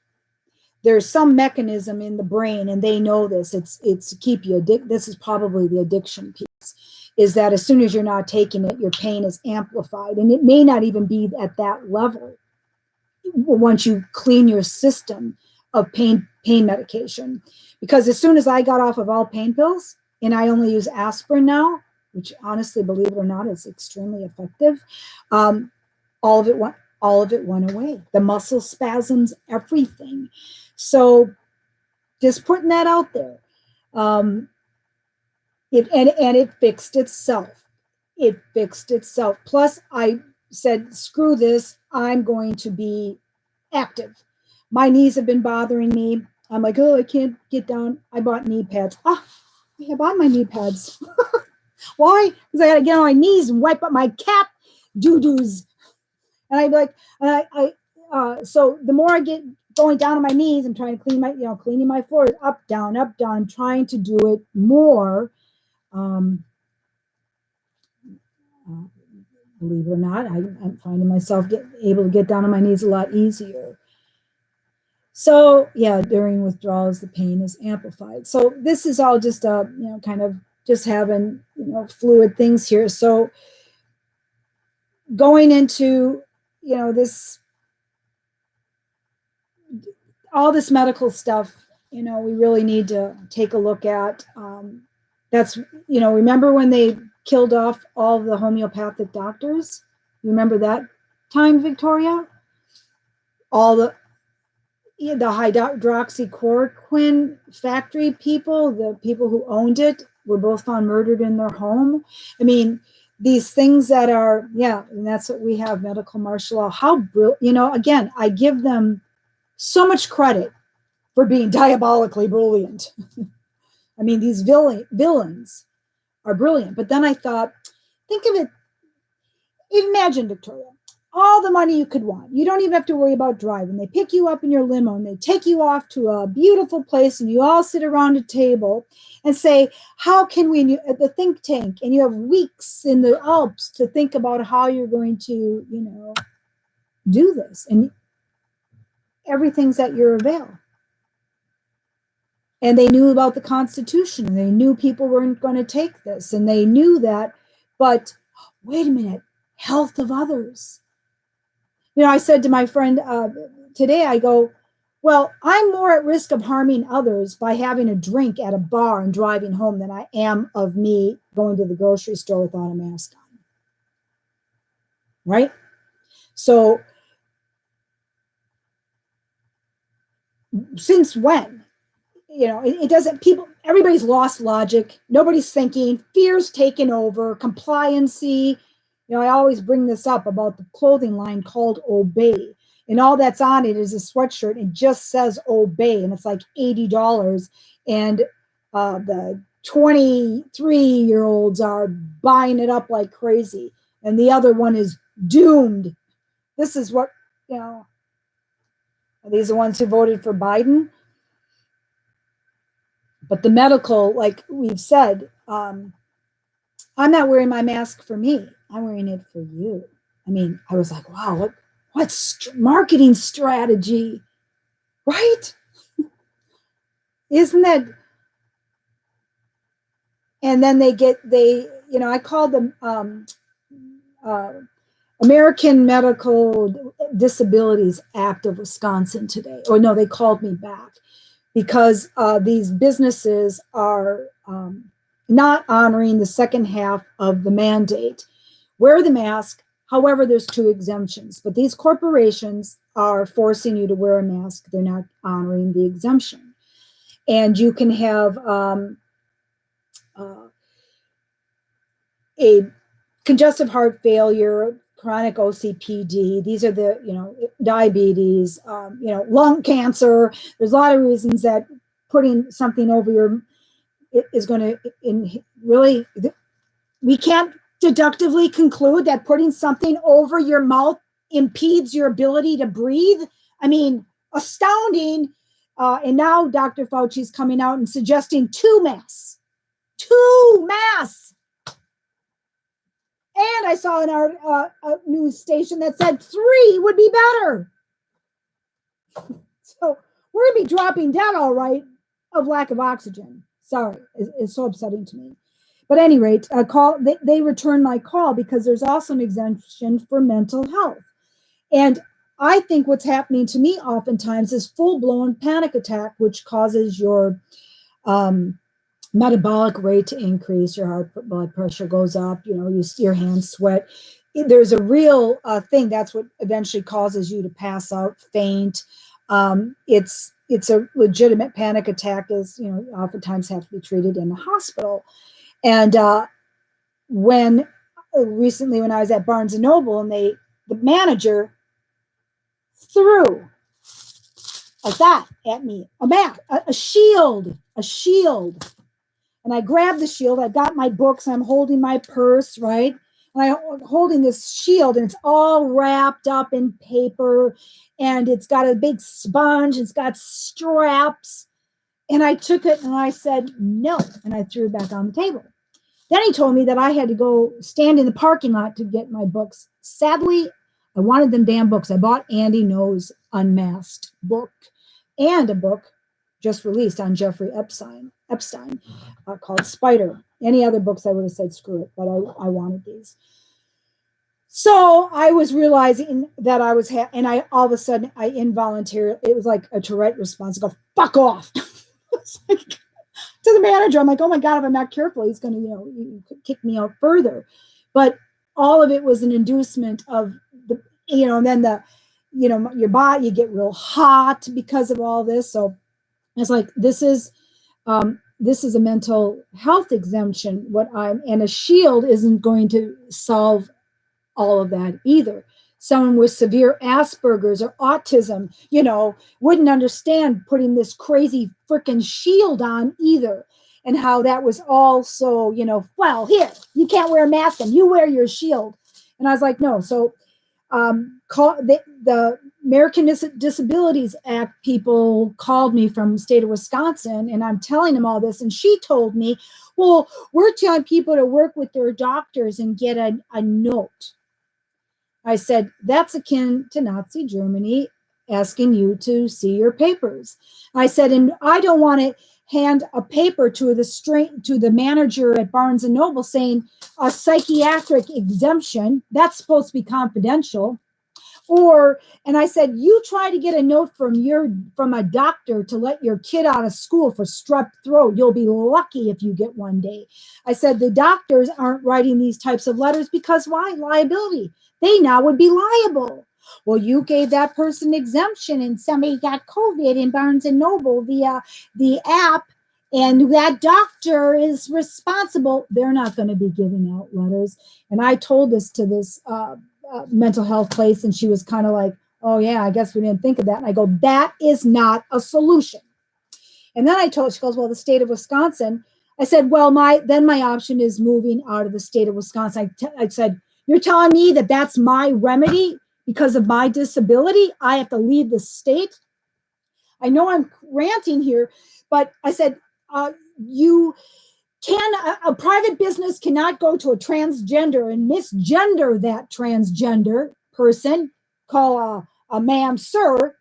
S1: There's some mechanism in the brain, and they know this. It's to keep you addicted. This is probably the addiction piece, is that as soon as you're not taking it, your pain is amplified, and it may not even be at that level once you clean your system of pain medication. Because as soon as I got off of all pain pills, and I only use aspirin now, which honestly, believe it or not, is extremely effective, all of it went away. The muscle spasms, everything. So just putting that out there. It fixed itself. It fixed itself. Plus, I said, screw this. I'm going to be active. My knees have been bothering me. I'm like, oh, I can't get down. I bought knee pads. I bought my knee pads. Why? Because I got to get on my knees and wipe up my cat doo-doos. And I'd be like, so the more I get going down on my knees, I'm trying to cleaning my floors, up, down, I'm trying to do it more. Believe it or not, I'm finding myself able to get down on my knees a lot easier. So yeah, during withdrawals, the pain is amplified. So this is all just kind of just having fluid things here. So going into this, all this medical stuff, we really need to take a look at. That's, remember when they killed off all the homeopathic doctors? You remember that time, Victoria? All the hydroxychloroquine factory people, the people who owned it, were both found murdered in their home. I mean, these things that are, and that's what we have, medical martial law. How brilliant, again, I give them so much credit for being diabolically brilliant. I mean, these villains are brilliant. But then I thought, think of it, imagine, Victoria, all the money you could want. You don't even have to worry about driving. They pick you up in your limo and they take you off to a beautiful place, and you all sit around a table and say, how can we, at the think tank, and you have weeks in the Alps to think about how you're going to, do this. And everything's at your avail. And they knew about the Constitution, and they knew people weren't going to take this, and they knew that. But wait a minute, health of others. I said to my friend today, I go, well, I'm more at risk of harming others by having a drink at a bar and driving home than I am of me going to the grocery store without a mask on. Right? So, since when? It doesn't, everybody's lost logic. Nobody's thinking. Fear's taken over. Compliancy. I always bring this up about the clothing line called Obey. And all that's on it is a sweatshirt. It just says Obey. And it's like $80. And the 23-year-olds are buying it up like crazy. And the other one is doomed. This is what, are these the ones who voted for Biden? But the medical, like we've said, I'm not wearing my mask for me. I'm wearing it for you. I mean, I was like, wow, what's marketing strategy, right? Isn't that? And then I called them American Medical Disabilities Act of Wisconsin today. Or no, they called me back because these businesses are not honoring the second half of the mandate. Wear the mask. However, there's 2 exemptions, but these corporations are forcing you to wear a mask. They're not honoring the exemption. And you can have a congestive heart failure, chronic OCPD. These are the, diabetes, lung cancer. There's a lot of reasons that putting something over your is going to really, we can't deductively conclude that putting something over your mouth impedes your ability to breathe. I mean, astounding. And now Dr. Fauci's coming out and suggesting 2 masks. 2 masks. And I saw in our news station that said 3 would be better. So we're going to be dropping dead, all right, of lack of oxygen. Sorry, it's so upsetting to me. But at any rate, they returned my call because there's also an exemption for mental health. And I think what's happening to me oftentimes is full-blown panic attack, which causes your metabolic rate to increase, your heart blood pressure goes up, your hands sweat. There's a real thing. That's what eventually causes you to pass out, faint. It's a legitimate panic attack, is oftentimes have to be treated in the hospital. And recently when I was at Barnes and Noble, and the manager threw like that at me, a shield. And I grabbed the shield. I got my books. I'm holding my purse, right? And I'm holding this shield, and it's all wrapped up in paper, and it's got a big sponge. It's got straps. And I took it and I said, no. And I threw it back on the table. Then he told me that I had to go stand in the parking lot to get my books. Sadly, I wanted them damn books. I bought Andy Ngo's Unmasked book and a book just released on Jeffrey Epstein called Spider. Any other books, I would have said screw it, but I wanted these. So I was realizing that I was, and I all of a sudden I involuntarily, it was like a Tourette response. I go, fuck off. It's like, to the manager, I'm like, oh my God, if I'm not careful, he's going to, kick me out further. But all of it was an inducement of the, and then your body, you get real hot because of all this. So it's like, this is a mental health exemption. And a shield isn't going to solve all of that either. Someone with severe Asperger's or autism, wouldn't understand putting this crazy freaking shield on either. And how that was also, well, here, you can't wear a mask and you wear your shield. And I was like, no. So the American Disabilities Act people called me from the state of Wisconsin, and I'm telling them all this. And she told me, well, we're telling people to work with their doctors and get a note. I said, that's akin to Nazi Germany asking you to see your papers. I said, and I don't want to hand a paper to the manager at Barnes and Noble saying a psychiatric exemption. That's supposed to be confidential. And I said, you try to get a note from a doctor to let your kid out of school for strep throat. You'll be lucky if you get one day. I said, the doctors aren't writing these types of letters because why? Liability. They now would be liable. Well, you gave that person exemption and somebody got COVID in Barnes and Noble via the app, and that doctor is responsible. They're not going to be giving out letters. And I told this to this mental health place, and she was kind of like, oh yeah, I guess we didn't think of that. And I go, that is not a solution. And then she goes, well, the state of Wisconsin. I said, well, my option is moving out of the state of Wisconsin. I said, you're telling me that that's my remedy because of my disability? I have to leave the state? I know I'm ranting here, but I said, a private business cannot go to a transgender and misgender that transgender person, call a man sir,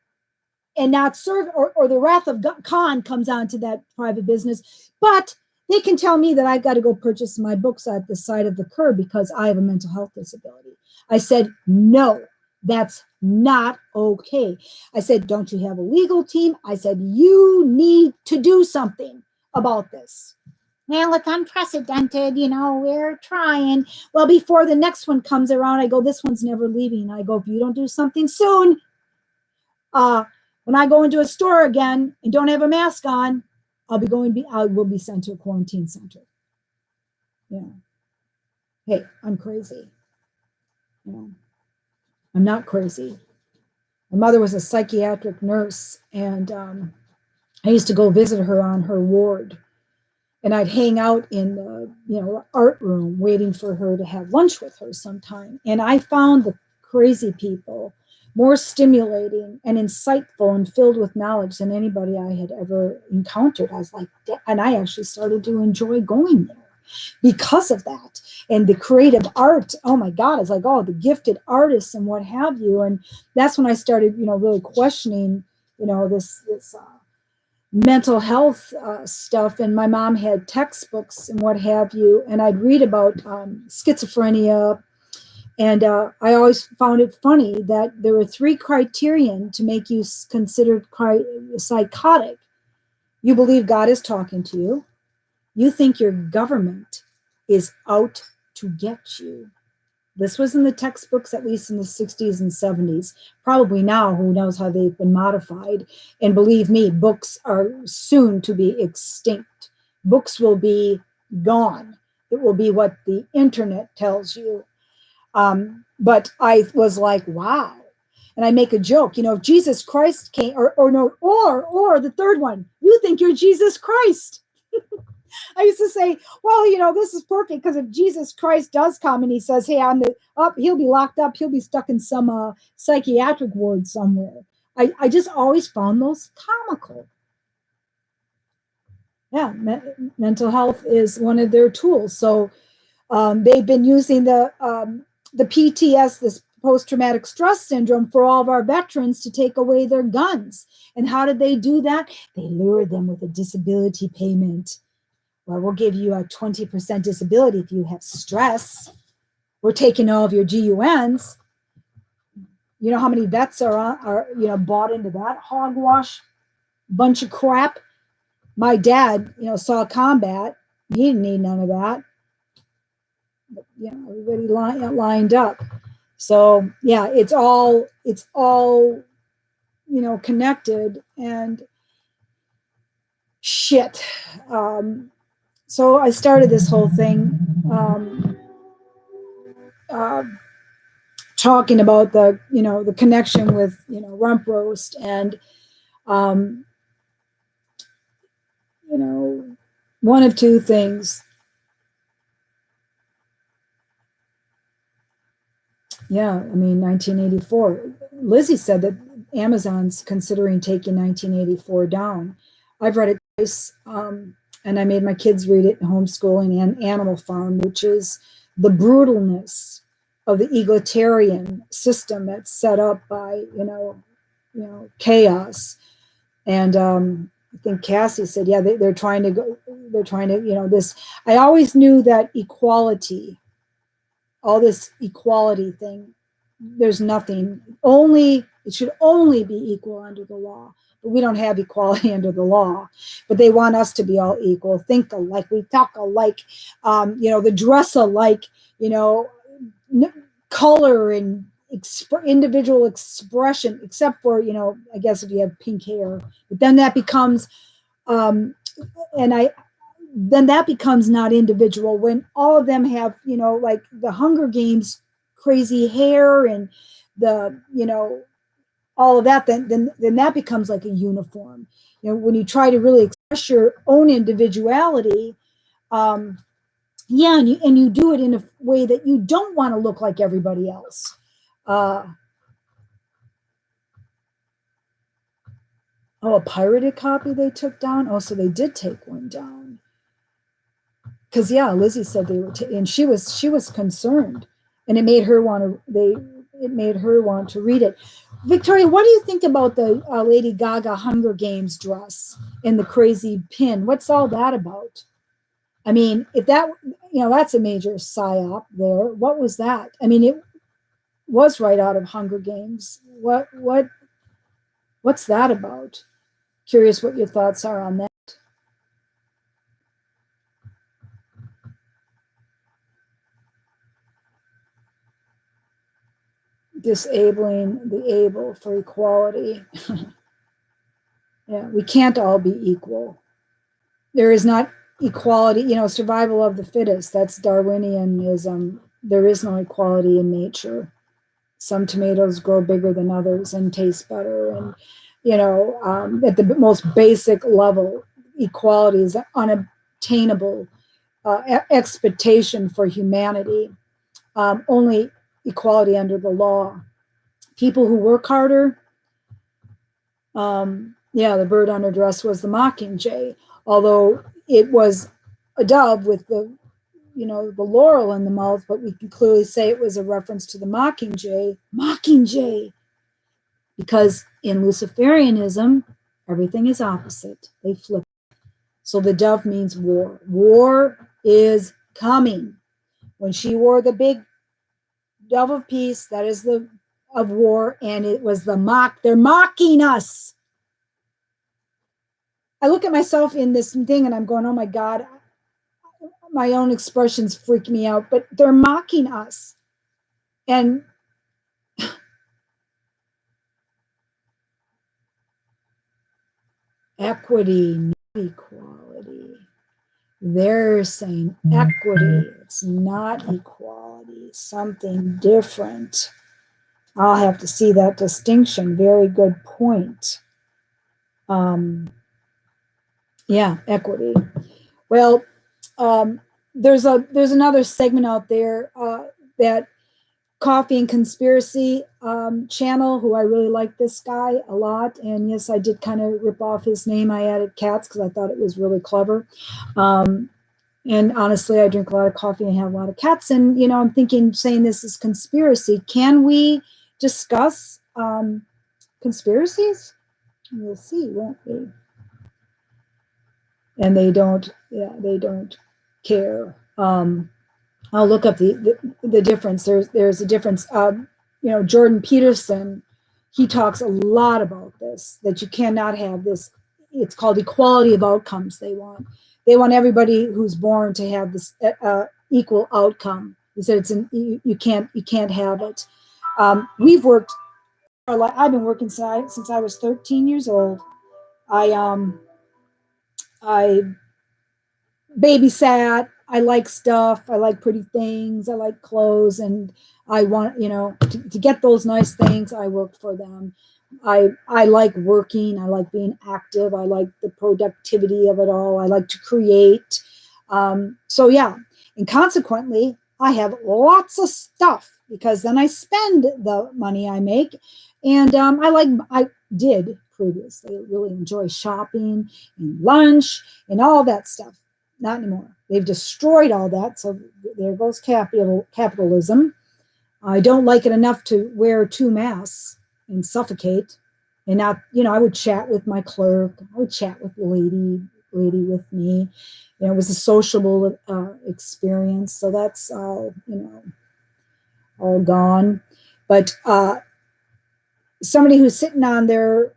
S1: and not serve, or the wrath of Khan comes onto that private business. But they can tell me that I've got to go purchase my books at the side of the curb because I have a mental health disability. I said, no, that's not okay. I said, don't you have a legal team? I said, you need to do something about this. Well, it's unprecedented, we're trying. Well, before the next one comes around, I go, this one's never leaving. I go, if you don't do something soon, when I go into a store again and don't have a mask on, I will be sent to a quarantine center. Yeah. Hey, I'm crazy. I'm not crazy. My mother was a psychiatric nurse, and I used to go visit her on her ward. And I'd hang out in the art room waiting for her to have lunch with her sometime. And I found the crazy people more stimulating and insightful and filled with knowledge than anybody I had ever encountered. I was like, and I actually started to enjoy going there because of that. And the creative art, oh my God, it's like, oh, the gifted artists and what have you. And that's when I started, really questioning, this mental health stuff. And my mom had textbooks and what have you. And I'd read about schizophrenia. And I always found it funny that there were 3 criterion to make you considered psychotic. You believe God is talking to you. You think your government is out to get you. This was in the textbooks, at least in the 60s and 70s. Probably now, who knows how they've been modified. And believe me, books are soon to be extinct. Books will be gone. It will be what the internet tells you. But I was like, wow. And I make a joke, if Jesus Christ came, or the third one, you think you're Jesus Christ. I used to say, well, this is perfect because if Jesus Christ does come and he says, hey, he'll be locked up, he'll be stuck in some psychiatric ward somewhere. I just always found those comical. Yeah, mental health is one of their tools. So they've been using the PTS, this post-traumatic stress syndrome, for all of our veterans to take away their guns. And how did they do that? They lured them with a disability payment. Well, we'll give you a 20% disability if you have stress. we're taking all of your GUNs. You know how many vets are bought into that hogwash bunch of crap? My dad, saw combat. He didn't need none of that. But, everybody lined up. So yeah, it's all connected and shit. So I started this whole thing talking about the connection with rump roast and one of two things. Yeah, I mean 1984. Lizzie said that Amazon's considering taking 1984 down. I've read it twice, and I made my kids read it in homeschooling and Animal Farm, which is the brutalness of the egalitarian system that's set up by chaos. And I think Cassie said, yeah, they're trying to this. I always knew that equality, all this equality thing, there's nothing. It should only be equal under the law. But we don't have equality under the law. But they want us to be all equal, think alike, we talk alike, the dress alike, color and individual expression, except for, I guess if you have pink hair. But then that becomes, then that becomes not individual when all of them have, like the Hunger Games crazy hair and the, all of that, then that becomes like a uniform. When you try to really express your own individuality, yeah, and you do it in a way that you don't want to look like everybody else. Oh, a pirated copy they took down? Oh, so they did take one down. Because yeah, Lizzie said they were, and she was concerned, and it made her want to read it. Victoria, what do you think about the Lady Gaga Hunger Games dress and the crazy pin? What's all that about? I mean, if that, that's a major psyop there. What was that? I mean, it was right out of Hunger Games. What's that about? Curious what your thoughts are on that. Disabling the able for equality. Yeah, we can't all be equal. There is not equality, survival of the fittest. That's Darwinianism. There is no equality in nature. Some tomatoes grow bigger than others and taste better. And, at the most basic level, equality is an unattainable expectation for humanity. Only equality under the law. People who work harder, the bird on her dress was the mockingjay, although it was a dove with the laurel in the mouth, but we can clearly say it was a reference to the mockingjay, because in Luciferianism, everything is opposite. They flip. So the dove means war. War is coming. When she wore the big dove of peace, that is the of war, and it was they're mocking us. I look at myself in this thing and I'm going, oh my God, my own expressions freak me out, but they're mocking us. And equity, not equality. They're saying equity, it's not equality, something different. I'll have to see that distinction. Very good point. Yeah, equity. Well, there's another segment out there that Coffee and Conspiracy channel, who I really like this guy a lot. And yes, I did kind of rip off his name. I added cats because I thought it was really clever. And honestly, I drink a lot of coffee and have a lot of cats. And, I'm saying this is conspiracy. Can we discuss conspiracies? We'll see, won't we? And they don't care. I'll look up the difference. There's a difference. Jordan Peterson, he talks a lot about this, that you cannot have this. It's called equality of outcomes. They want everybody who's born to have this equal outcome. He said you can't have it. We've worked. I've been working since I was 13 years old. I babysat. I like stuff. I like pretty things. I like clothes, and I want to get those nice things. I work for them. I like working. I like being active. I like the productivity of it all. I like to create. So yeah, and consequently, I have lots of stuff because then I spend the money I make, and I did previously really enjoy shopping and lunch and all that stuff. Not anymore. They've destroyed all that. So there goes capitalism. I don't like it enough to wear 2 masks and suffocate. And not, I would chat with my clerk. I would chat with the lady with me. It was a sociable experience. So that's all, all gone. But somebody who's sitting on their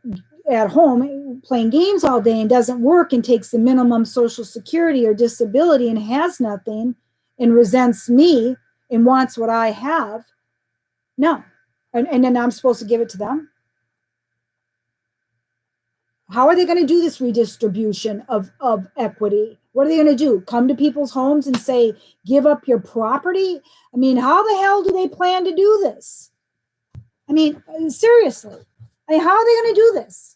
S1: at home playing games all day and doesn't work and takes the minimum social security or disability and has nothing and resents me and wants what I have. No. And then I'm supposed to give it to them. How are they going to do this redistribution of equity? What are they going to do? Come to people's homes and say, give up your property? I mean, how the hell do they plan to do this? I mean, seriously, how are they going to do this?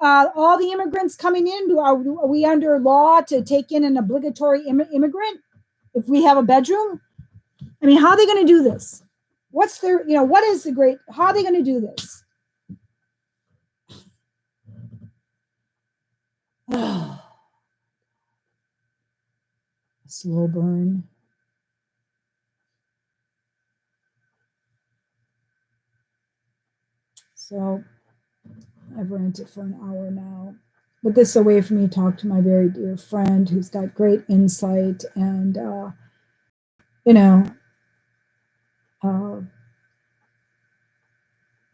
S1: All the immigrants coming in, are we under law to take in an obligatory immigrant if we have a bedroom? I mean, how are they going to do this? What's their, what is how are they going to do this? Slow burn. So I've ranted for an hour now. But this is a way for me to talk to my very dear friend who's got great insight and,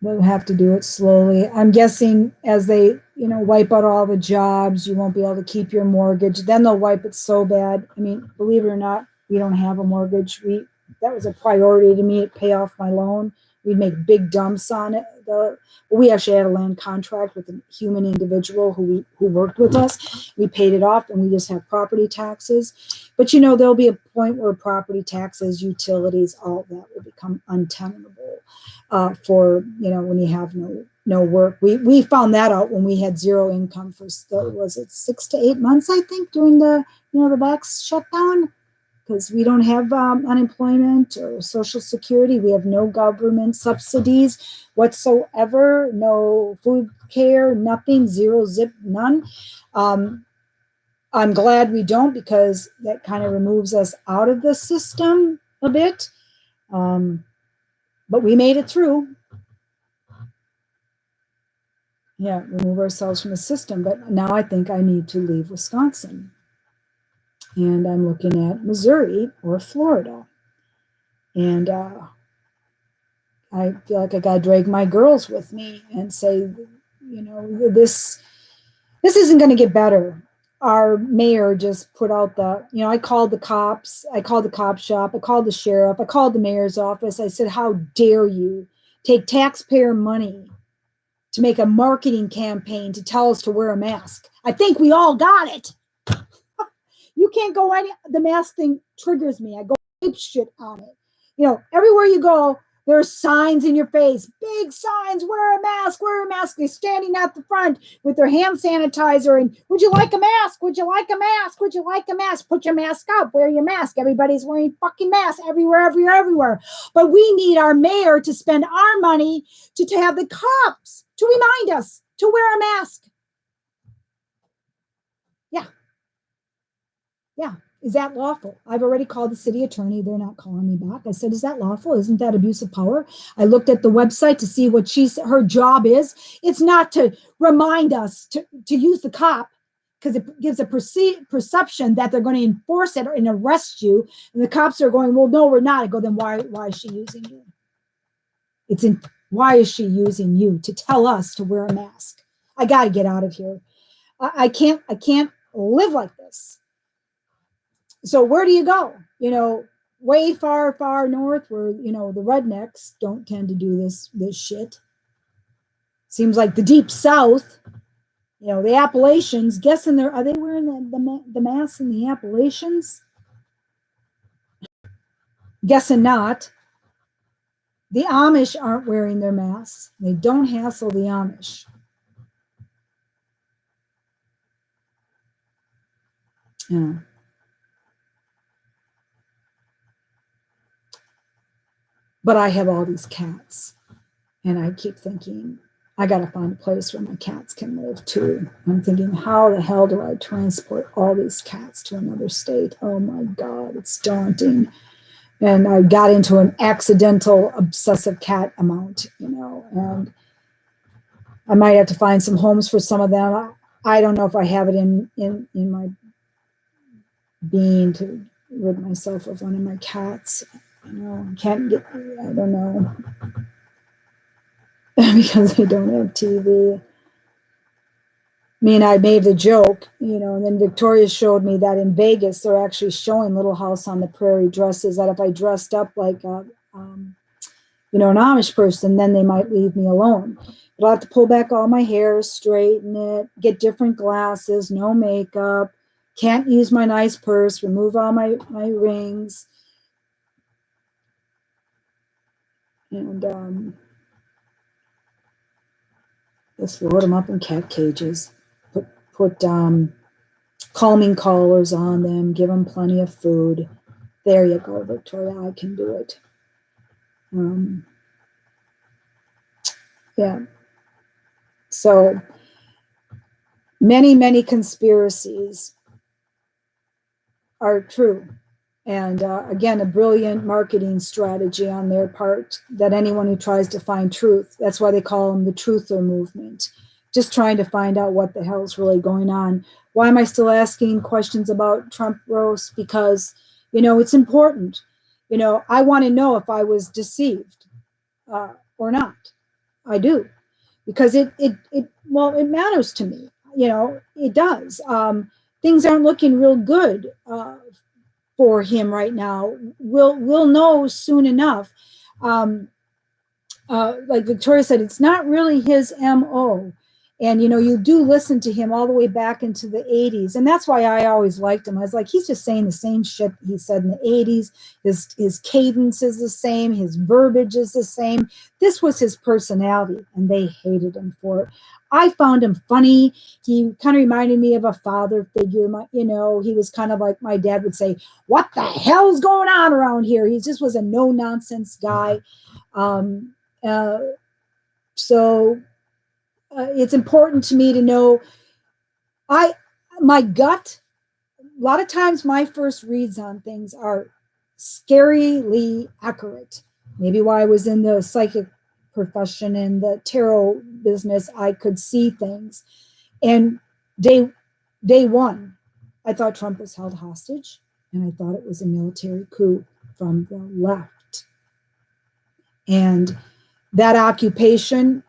S1: they'll have to do it slowly. I'm guessing as they, wipe out all the jobs, you won't be able to keep your mortgage. Then they'll wipe it so bad. I mean, believe it or not, we don't have a mortgage. That was a priority to me to pay off my loan. We'd make big dumps on it. We actually had a land contract with a human individual who worked with us. We paid it off, and we just have property taxes. But there'll be a point where property taxes, utilities, all that will become untenable for when you have no work. We found that out when we had zero income for was it 6 to 8 months, I think, during the the vax shutdown. Because we don't have unemployment or Social Security. We have no government subsidies whatsoever, no food care, nothing, zero, zip, none. I'm glad we don't, because that kind of removes us out of the system a bit. But we made it through. Yeah, remove ourselves from the system. But now I think I need to leave Wisconsin. And I'm looking at Missouri or Florida. And I feel like I got to drag my girls with me and say, this isn't going to get better. Our mayor just put out I called the cops. I called the cop shop. I called the sheriff. I called the mayor's office. I said, how dare you take taxpayer money to make a marketing campaign to tell us to wear a mask? I think we all got it. You can't go the mask thing triggers me. I go ape shit on it. Everywhere you go, there's signs in your face, big signs, wear a mask, wear a mask. They're standing at the front with their hand sanitizer and, would you like a mask? Would you like a mask? Would you like a mask? Put your mask up, wear your mask. Everybody's wearing fucking masks everywhere. But we need our mayor to spend our money to have the cops to remind us to wear a mask. Yeah. Is that lawful? I've already called the city attorney. They're not calling me back. I said, is that lawful? Isn't that abuse of power? I looked at the website to see what her job is. It's not to remind us to use the cop. because it gives a perception that they're going to enforce it and arrest you. And the cops are going, well, no, we're not. I go, then why is she using you? Why is she using you to tell us to wear a mask? I got to get out of here. I can't live like this. So where do you go? Way far, far north where, the rednecks don't tend to do this shit. Seems like the deep South, the Appalachians, guessing are they wearing the masks in the Appalachians? Guessing not. The Amish aren't wearing their masks. They don't hassle the Amish. Yeah. But I have all these cats, and I keep thinking, I got to find a place where my cats can live too. I'm thinking, how the hell do I transport all these cats to another state? Oh my God, it's daunting. And I got into an accidental obsessive cat amount, and I might have to find some homes for some of them. I don't know if I have it in my being to rid myself of one of my cats. I don't know. Because they don't have TV. I made the joke, and then Victoria showed me that in Vegas, they're actually showing Little House on the Prairie dresses, that if I dressed up like an Amish person, then they might leave me alone. But I'll have to pull back all my hair, straighten it, get different glasses, no makeup, can't use my nice purse, remove all my rings. And just load them up in cat cages, put calming collars on them, give them plenty of food. There you go, Victoria, I can do it. Yeah. So many, many conspiracies are true. And again, a brilliant marketing strategy on their part, that anyone who tries to find truth, that's why they call them the truther movement, just trying to find out what the hell's really going on. Why am I still asking questions about Trump roast? Because, it's important. I want to know if I was deceived or not. I do. Because it matters to me. It does. Things aren't looking real good for him right now. We'll know soon enough. Like Victoria said, it's not really his MO. And, you do listen to him all the way back into the 80s. And that's why I always liked him. I was like, he's just saying the same shit he said in the 80s. His cadence is the same. His verbiage is the same. This was his personality, and they hated him for it. I found him funny. He kind of reminded me of a father figure. He was kind of like my dad would say, what the hell's going on around here? He just was a no-nonsense guy. It's important to me to know, my gut, a lot of times my first reads on things are scarily accurate. Maybe while I was in the psychic profession and the tarot business, I could see things. And day one, I thought Trump was held hostage, and I thought it was a military coup from the left. And that occupation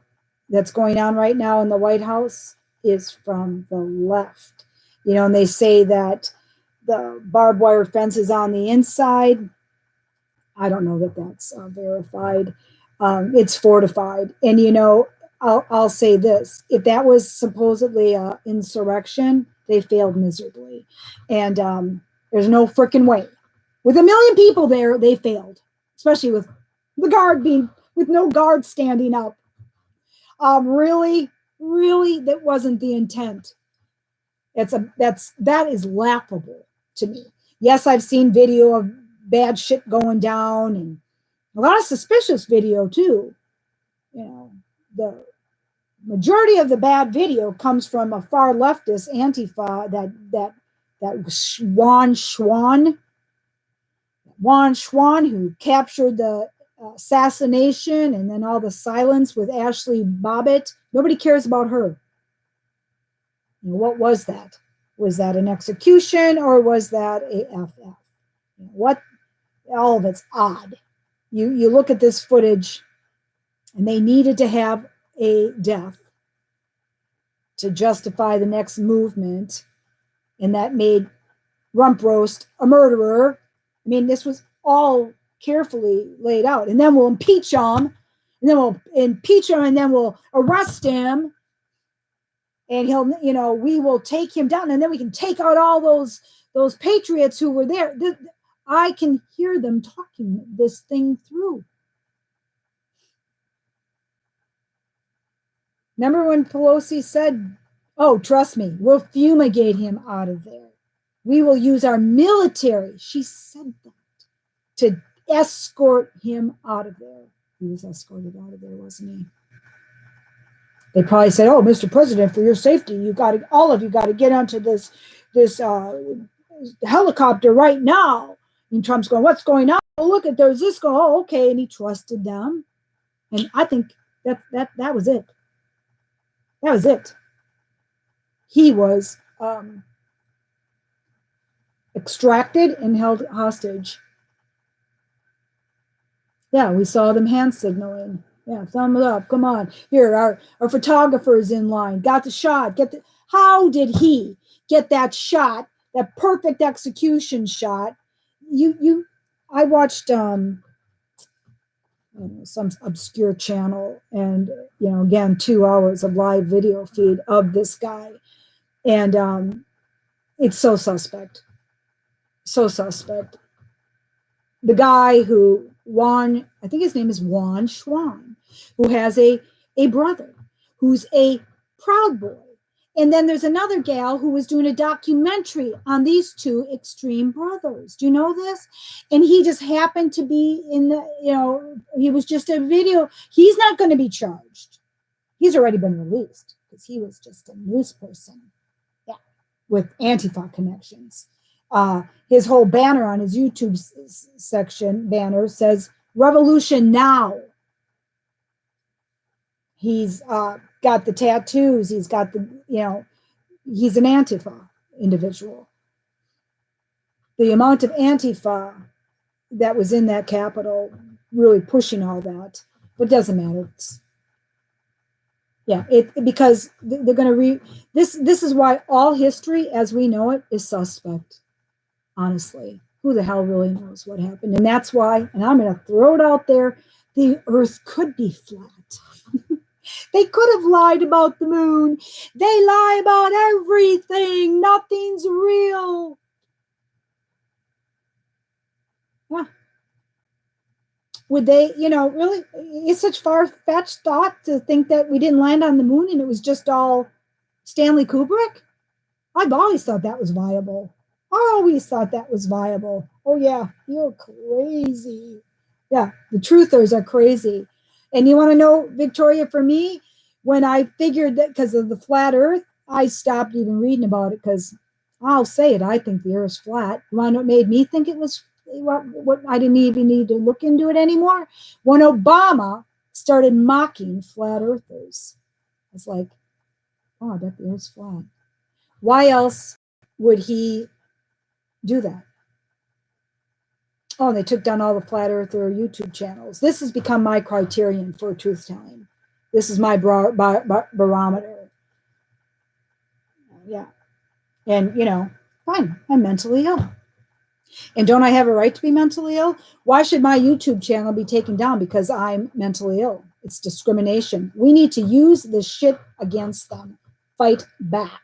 S1: that's going on right now in the White House is from the left. And they say that the barbed wire fence is on the inside. I don't know that that's verified. It's fortified. And, I'll say this. If that was supposedly an insurrection, they failed miserably. And there's no freaking way. With 1 million people there, they failed, especially with with no guard standing up. Really, that wasn't the intent. That is laughable to me. Yes, I've seen video of bad shit going down, and a lot of suspicious video too. The majority of the bad video comes from a far leftist Antifa, that Juan Schwan, who captured the assassination and then all the silence with Ashley Bobbitt. Nobody cares about her. What was that? Was that an execution or was that a FF? What? All of it's odd. You look at this footage, and they needed to have a death to justify the next movement, and that made Rump Roast a murderer. I mean, this was all carefully laid out. And then we'll impeach him, and then we'll arrest him, and we will take him down, and then we can take out all those patriots who were there. I can hear them talking this thing through. Remember when Pelosi said, "Oh, trust me, we'll fumigate him out of there. We will use our military." She said that to escort him out of there. He was escorted out of there, wasn't he? They probably said, "Oh, Mr. President, for your safety, all of you got to get onto this helicopter right now." And Trump's going, "What's going on? Oh, look, there's this going. Oh, okay." And he trusted them. And I think that was it. That was it. He was extracted and held hostage. Yeah, we saw them hand signaling. Yeah, thumb it up. Come on. Here, our photographer's in line. Got the shot. How did he get that shot? That perfect execution shot. I watched some obscure channel, and again, 2 hours of live video feed of this guy. And it's so suspect. So suspect. The guy who Juan, I think his name is Juan Schwan, who has a brother who's a Proud Boy. And then there's another gal who was doing a documentary on these two extreme brothers. Do you know this? And he just happened to be he was just a video. He's not going to be charged. He's already been released because he was just a news person. Yeah, with Antifa connections. His whole banner on his YouTube section banner says "Revolution Now." He's got the tattoos. He's got he's an Antifa individual. The amount of Antifa that was in that Capitol really pushing all that, but it doesn't matter. Because they're going to this is why all history as we know it is suspect. Honestly, who the hell really knows what happened? And that's why, and I'm going to throw it out there, the earth could be flat. They could have lied about the moon. They lie about everything. Nothing's real. Yeah. Would they, really, it's such far-fetched thought to think that we didn't land on the moon and it was just all Stanley Kubrick? I've always thought that was viable. Oh, yeah, you're crazy. Yeah, the truthers are crazy. And you want to know, Victoria, for me, when I figured that because of the flat earth, I stopped even reading about it because I'll say it, I think the earth's flat. You want to know what made me think it was what I didn't even need to look into it anymore? When Obama started mocking flat earthers. It's like, oh, I bet the earth's flat. Why else would he do that? Oh, they took down all the flat earther YouTube channels. This has become my criterion for truth telling. This is my barometer. Yeah. And, fine, I'm mentally ill. And don't I have a right to be mentally ill? Why should my YouTube channel be taken down because I'm mentally ill? It's discrimination. We need to use this shit against them. Fight back.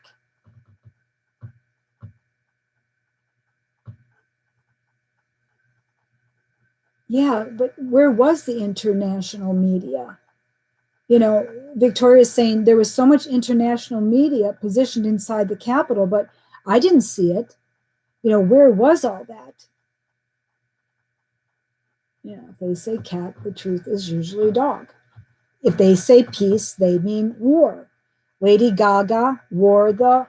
S1: Yeah, but where was the international media? Victoria's saying there was so much international media positioned inside the Capitol, but I didn't see it. Where was all that? If they say cat, the truth is usually dog. If they say peace, they mean war. Lady Gaga wore the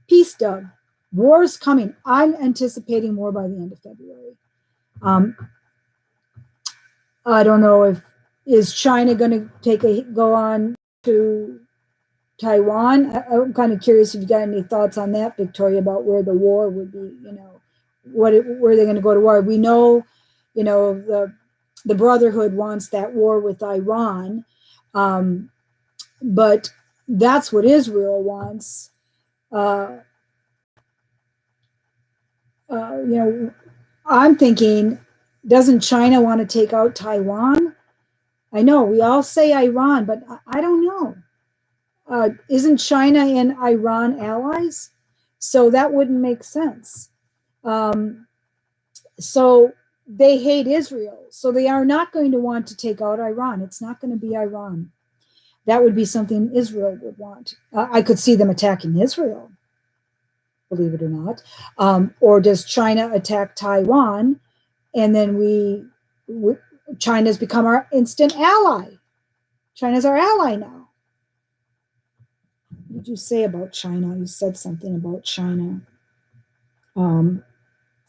S1: peace dove. War's coming. I'm anticipating war by the end of February. I don't know is China going to go on to Taiwan. I'm kind of curious if you got any thoughts on that, Victoria, about where the war would be, where they're going to go to war. We know, the Brotherhood wants that war with Iran, but that's what Israel wants. I'm thinking, doesn't China want to take out Taiwan? I know we all say Iran, but I don't know. Isn't China and Iran allies? So that wouldn't make sense. So they hate Israel. So they are not going to want to take out Iran. It's not going to be Iran. That would be something Israel would want. I could see them attacking Israel, believe it or not. Or does China attack Taiwan? And then China's become our instant ally. China's our ally now. What did you say about China? You said something about China.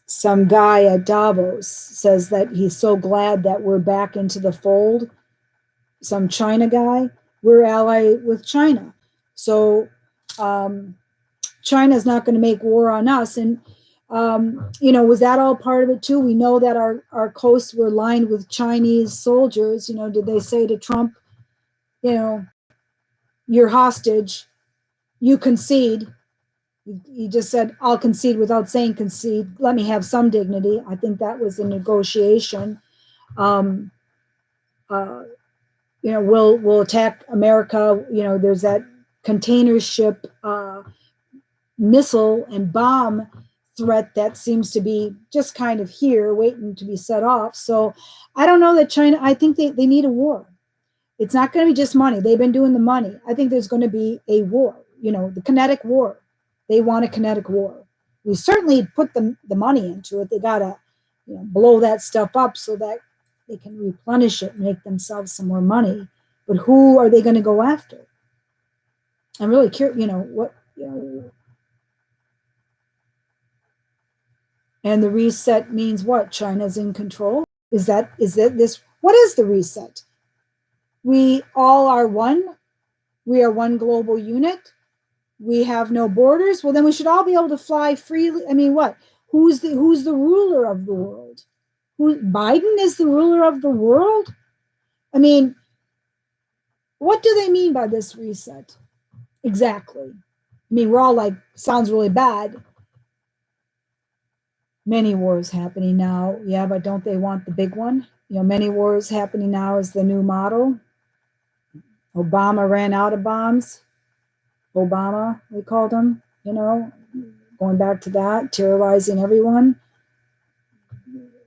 S1: Some guy at Davos says that he's so glad that we're back into the fold. Some China guy, we're ally with China. So China's not going to make war on us. And, was that all part of it too? We know that our coasts were lined with Chinese soldiers. Did they say to Trump, you're hostage, you concede? He just said, I'll concede without saying concede. Let me have some dignity. I think that was a negotiation. We'll attack America. There's that container ship missile and bomb threat that seems to be just kind of here waiting to be set off. So I don't know that China, I think they need a war. It's not going to be just money. They've been doing the money. I think there's going to be a war, the kinetic war. They want a kinetic war. We certainly put the money into it. They got to blow that stuff up so that they can replenish it and make themselves some more money. But who are they going to go after? I'm really curious, and the reset means what? China's in control? Is this? What is the reset? We all are one. We are one global unit. We have no borders. Well, then we should all be able to fly freely. I mean, what? Who's the ruler of the world? Biden is the ruler of the world? I mean, what do they mean by this reset? Exactly. I mean, we're all like, sounds really bad. Many wars happening now. Yeah, but don't they want the big one? Many wars happening now is the new model. Obama ran out of bombs. Obama, they called him, going back to that, terrorizing everyone.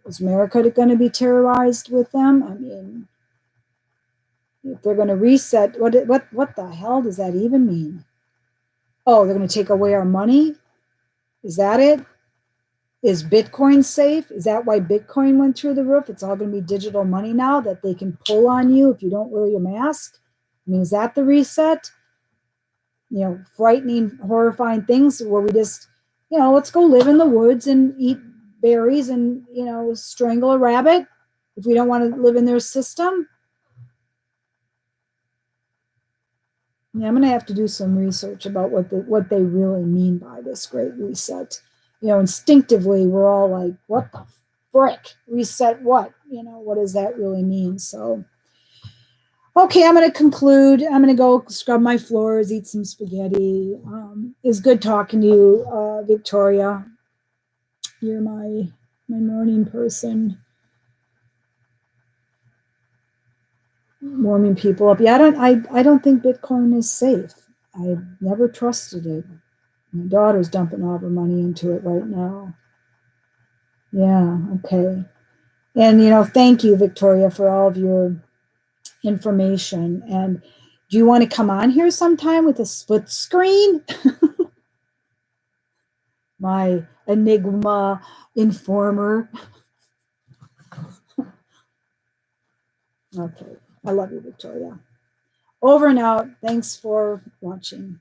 S1: Is America going to be terrorized with them? I mean, if they're going to reset, what the hell does that even mean? Oh, they're going to take away our money? Is that it? Is Bitcoin safe? Is that why Bitcoin went through the roof? It's all going to be digital money now that they can pull on you if you don't wear your mask. I mean, is that the reset? Frightening, horrifying things where we just, let's go live in the woods and eat berries and, strangle a rabbit if we don't want to live in their system. Yeah, I'm going to have to do some research about what they really mean by this great reset. Instinctively, we're all like, what the frick? Reset what? What does that really mean? So, okay, I'm going to conclude. I'm going to go scrub my floors, eat some spaghetti. It's good talking to you, Victoria. You're my morning person. Warming people up. Yeah, I don't think Bitcoin is safe. I've never trusted it. My daughter's dumping all her money into it right now. Yeah, okay. And, thank you, Victoria, for all of your information. And do you want to come on here sometime with a split screen? My Enigma informer. Okay. I love you, Victoria. Over and out. Thanks for watching.